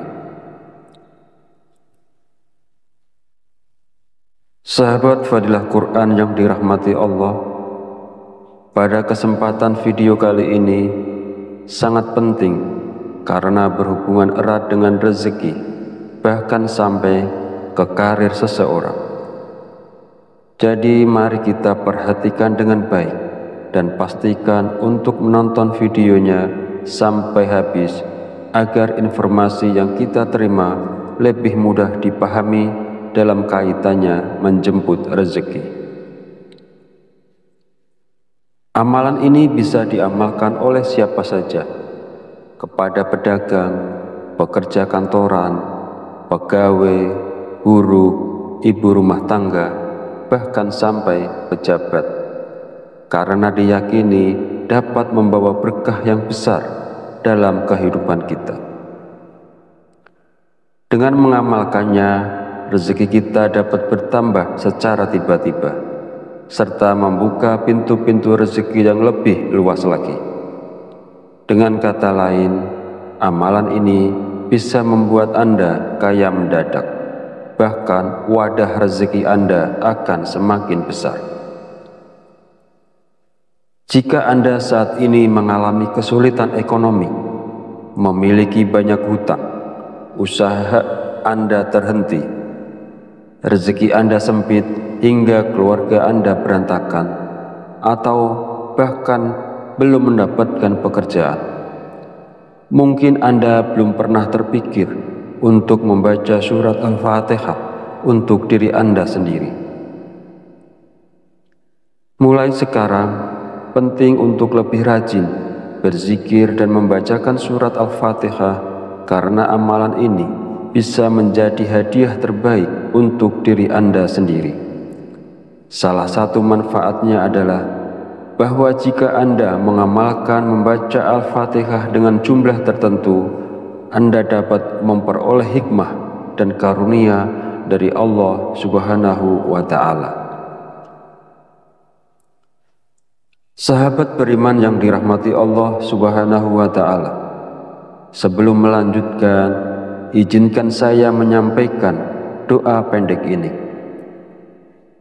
Sahabat Fadilah Quran yang dirahmati Allah, pada kesempatan video kali ini sangat penting karena berhubungan erat dengan rezeki, bahkan sampai ke karir seseorang. Jadi mari kita perhatikan dengan baik dan pastikan untuk menonton videonya sampai habis agar informasi yang kita terima lebih mudah dipahami dalam kaitannya menjemput rezeki. Amalan ini bisa diamalkan oleh siapa saja, kepada pedagang, pekerja kantoran, pegawai, buruh, ibu rumah tangga, bahkan sampai pejabat, karena diyakini dapat membawa berkah yang besar dalam kehidupan kita. Dengan mengamalkannya, rezeki kita dapat bertambah secara tiba-tiba, serta membuka pintu-pintu rezeki yang lebih luas lagi. Dengan kata lain, amalan ini bisa membuat Anda kaya mendadak, bahkan wadah rezeki Anda akan semakin besar. Jika Anda saat ini mengalami kesulitan ekonomi, memiliki banyak hutang, usaha Anda terhenti, rezeki Anda sempit hingga keluarga Anda berantakan, atau bahkan belum mendapatkan pekerjaan, mungkin Anda belum pernah terpikir untuk membaca surat Al-Fatihah untuk diri Anda sendiri. Mulai sekarang, penting untuk lebih rajin berzikir dan membacakan surat Al-Fatihah, karena amalan ini bisa menjadi hadiah terbaik untuk diri Anda sendiri. Salah satu manfaatnya adalah bahwa jika Anda mengamalkan membaca Al-Fatihah dengan jumlah tertentu, Anda dapat memperoleh hikmah dan karunia dari Allah Subhanahu wa Ta'ala. Sahabat beriman yang dirahmati Allah Subhanahu wa Ta'ala, sebelum melanjutkan, izinkan saya menyampaikan doa pendek ini.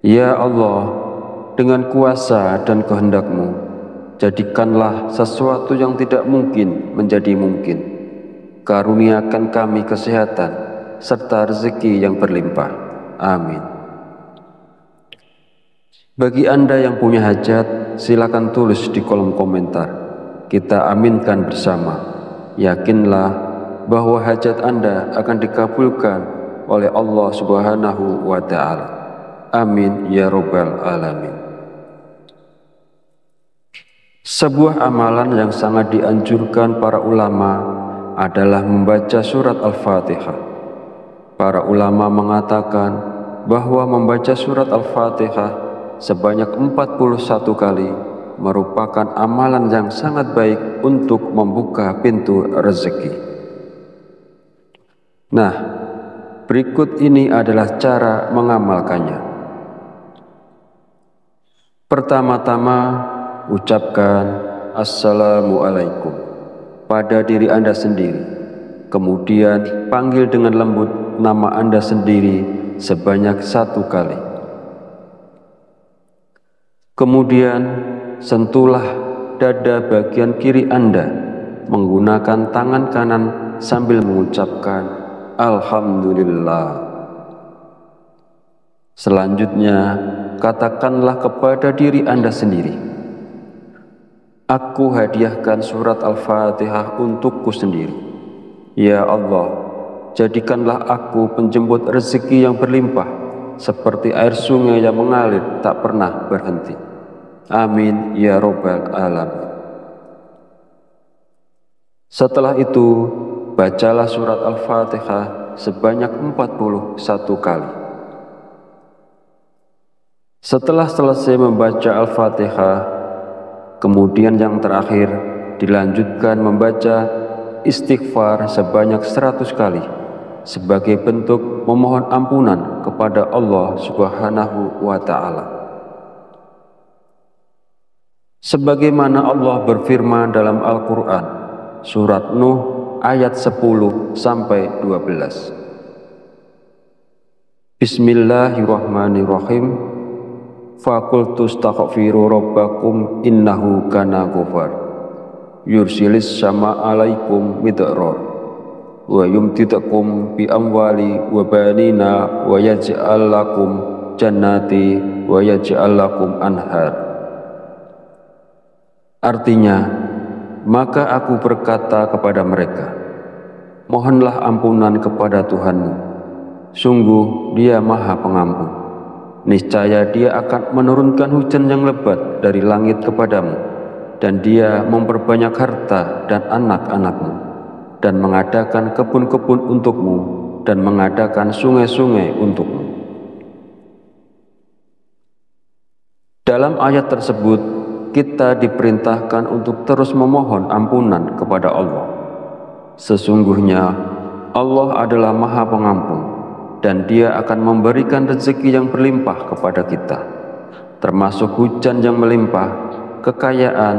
Ya Allah, dengan kuasa dan kehendak-Mu, jadikanlah sesuatu yang tidak mungkin menjadi mungkin. Karuniakan kami kesehatan serta rezeki yang berlimpah. Amin. Bagi Anda yang punya hajat, silakan tulis di kolom komentar. Kita aminkan bersama. Yakinlah bahwa hajat Anda akan dikabulkan oleh Allah Subhanahu wa Ta'ala. Amin ya Rabbal Alamin. Sebuah amalan yang sangat dianjurkan para ulama adalah membaca surat Al-Fatihah. Para ulama mengatakan bahwa membaca surat Al-Fatihah sebanyak 41 kali merupakan amalan yang sangat baik untuk membuka pintu rezeki. Nah, berikut ini adalah cara mengamalkannya. Pertama-tama, ucapkan Assalamualaikum pada diri Anda sendiri. Kemudian panggil dengan lembut nama Anda sendiri sebanyak 1 kali. Kemudian sentuhlah dada bagian kiri Anda menggunakan tangan kanan sambil mengucapkan Alhamdulillah. Selanjutnya, katakanlah kepada diri Anda sendiri, aku hadiahkan surat Al-Fatihah untukku sendiri. Ya Allah, jadikanlah aku penjemput rezeki yang berlimpah, seperti air sungai yang mengalir tak pernah berhenti. Amin ya Rabbal Alamin. Setelah itu, bacalah surat Al-Fatihah sebanyak 41 kali. Setelah selesai membaca Al-Fatihah, kemudian yang terakhir dilanjutkan membaca istighfar sebanyak 100 kali sebagai bentuk memohon ampunan kepada Allah Subhanahu wa Ta'ala. Sebagaimana Allah berfirman dalam Al-Quran, surat Nuh ayat 10-12. Bismillahirrahmanirrahim. Faqultu astaghfiru rabbakum innahu kana ghafar. Yursilis sama alaikum midrar. Wa yumtidakum bi amwali wa banina wa yaj'al lakum jannati wa yaj'al lakum anhar. Artinya, maka aku berkata kepada mereka, mohonlah ampunan kepada Tuhanmu. Sungguh Dia Maha Pengampun. Niscaya Dia akan menurunkan hujan yang lebat dari langit kepadamu, dan Dia memperbanyak harta dan anak-anakmu, dan mengadakan kebun-kebun untukmu, dan mengadakan sungai-sungai untukmu. Dalam ayat tersebut, kita diperintahkan untuk terus memohon ampunan kepada Allah. Sesungguhnya Allah adalah Maha Pengampun, dan Dia akan memberikan rezeki yang berlimpah kepada kita, termasuk hujan yang melimpah, kekayaan,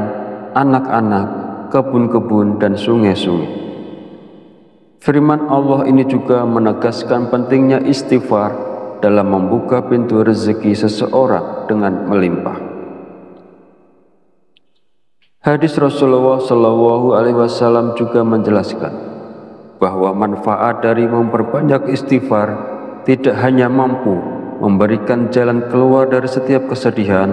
anak-anak, kebun-kebun, dan sungai-sungai. Firman Allah ini juga menegaskan pentingnya istighfar dalam membuka pintu rezeki seseorang dengan melimpah. Hadis Rasulullah Shallallahu Alaihi Wasallam juga menjelaskan bahwa manfaat dari memperbanyak istighfar tidak hanya mampu memberikan jalan keluar dari setiap kesedihan,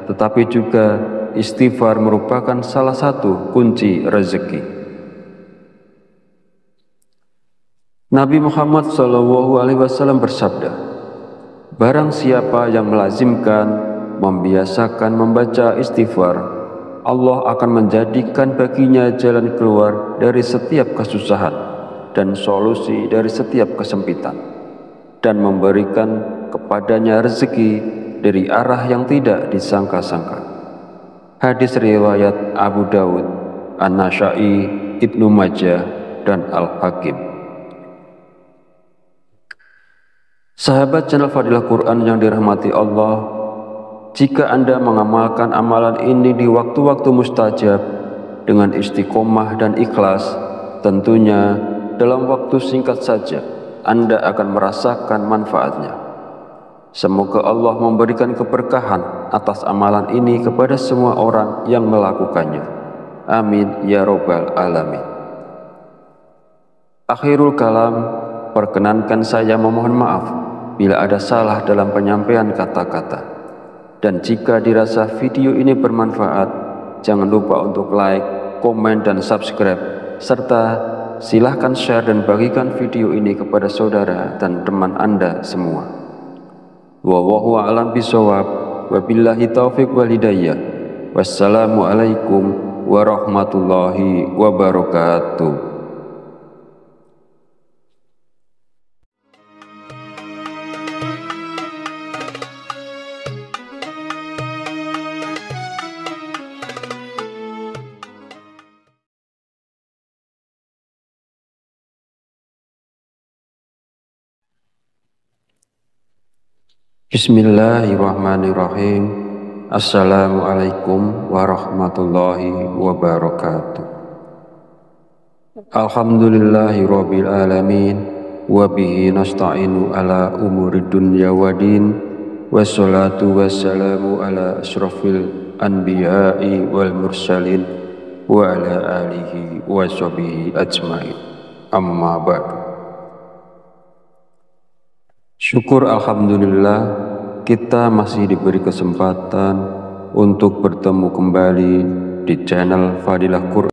tetapi juga istighfar merupakan salah satu kunci rezeki. Nabi Muhammad Shallallahu Alaihi Wasallam bersabda, barang siapa yang melazimkan, membiasakan membaca istighfar, Allah akan menjadikan baginya jalan keluar dari setiap kesusahan dan solusi dari setiap kesempitan, dan memberikan kepadanya rezeki dari arah yang tidak disangka-sangka. Hadis riwayat Abu Dawud, An-Nasa'i, Ibnu Majah, dan Al-Hakim. Sahabat channel Fadilah Quran yang dirahmati Allah, jika Anda mengamalkan amalan ini di waktu-waktu mustajab dengan istiqomah dan ikhlas, tentunya dalam waktu singkat saja Anda akan merasakan manfaatnya. Semoga Allah memberikan keberkahan atas amalan ini kepada semua orang yang melakukannya. Amin ya robbal alamin. Akhirul kalam, perkenankan saya memohon maaf bila ada salah dalam penyampaian kata-kata. Dan jika dirasa video ini bermanfaat, jangan lupa untuk like, komen, dan subscribe, serta silahkan share dan bagikan video ini kepada saudara dan teman Anda semua. Wallahu a'lam bishawab, wabillahi taufiq wal hidayah. Wassalamualaikum warahmatullahi wabarakatuh. Bismillahirrahmanirrahim. Assalamualaikum warahmatullahi wabarakatuh. Alhamdulillahi rabbil alamin, wabihi nasta'inu ala umuri dunya wadin, wassalatu wassalamu ala asrafil anbiya'i wal mursalin, wa ala alihi wa sahbihi ajmain. Amma ba'du. Syukur alhamdulillah, kita masih diberi kesempatan untuk bertemu kembali di channel Fadilah Quran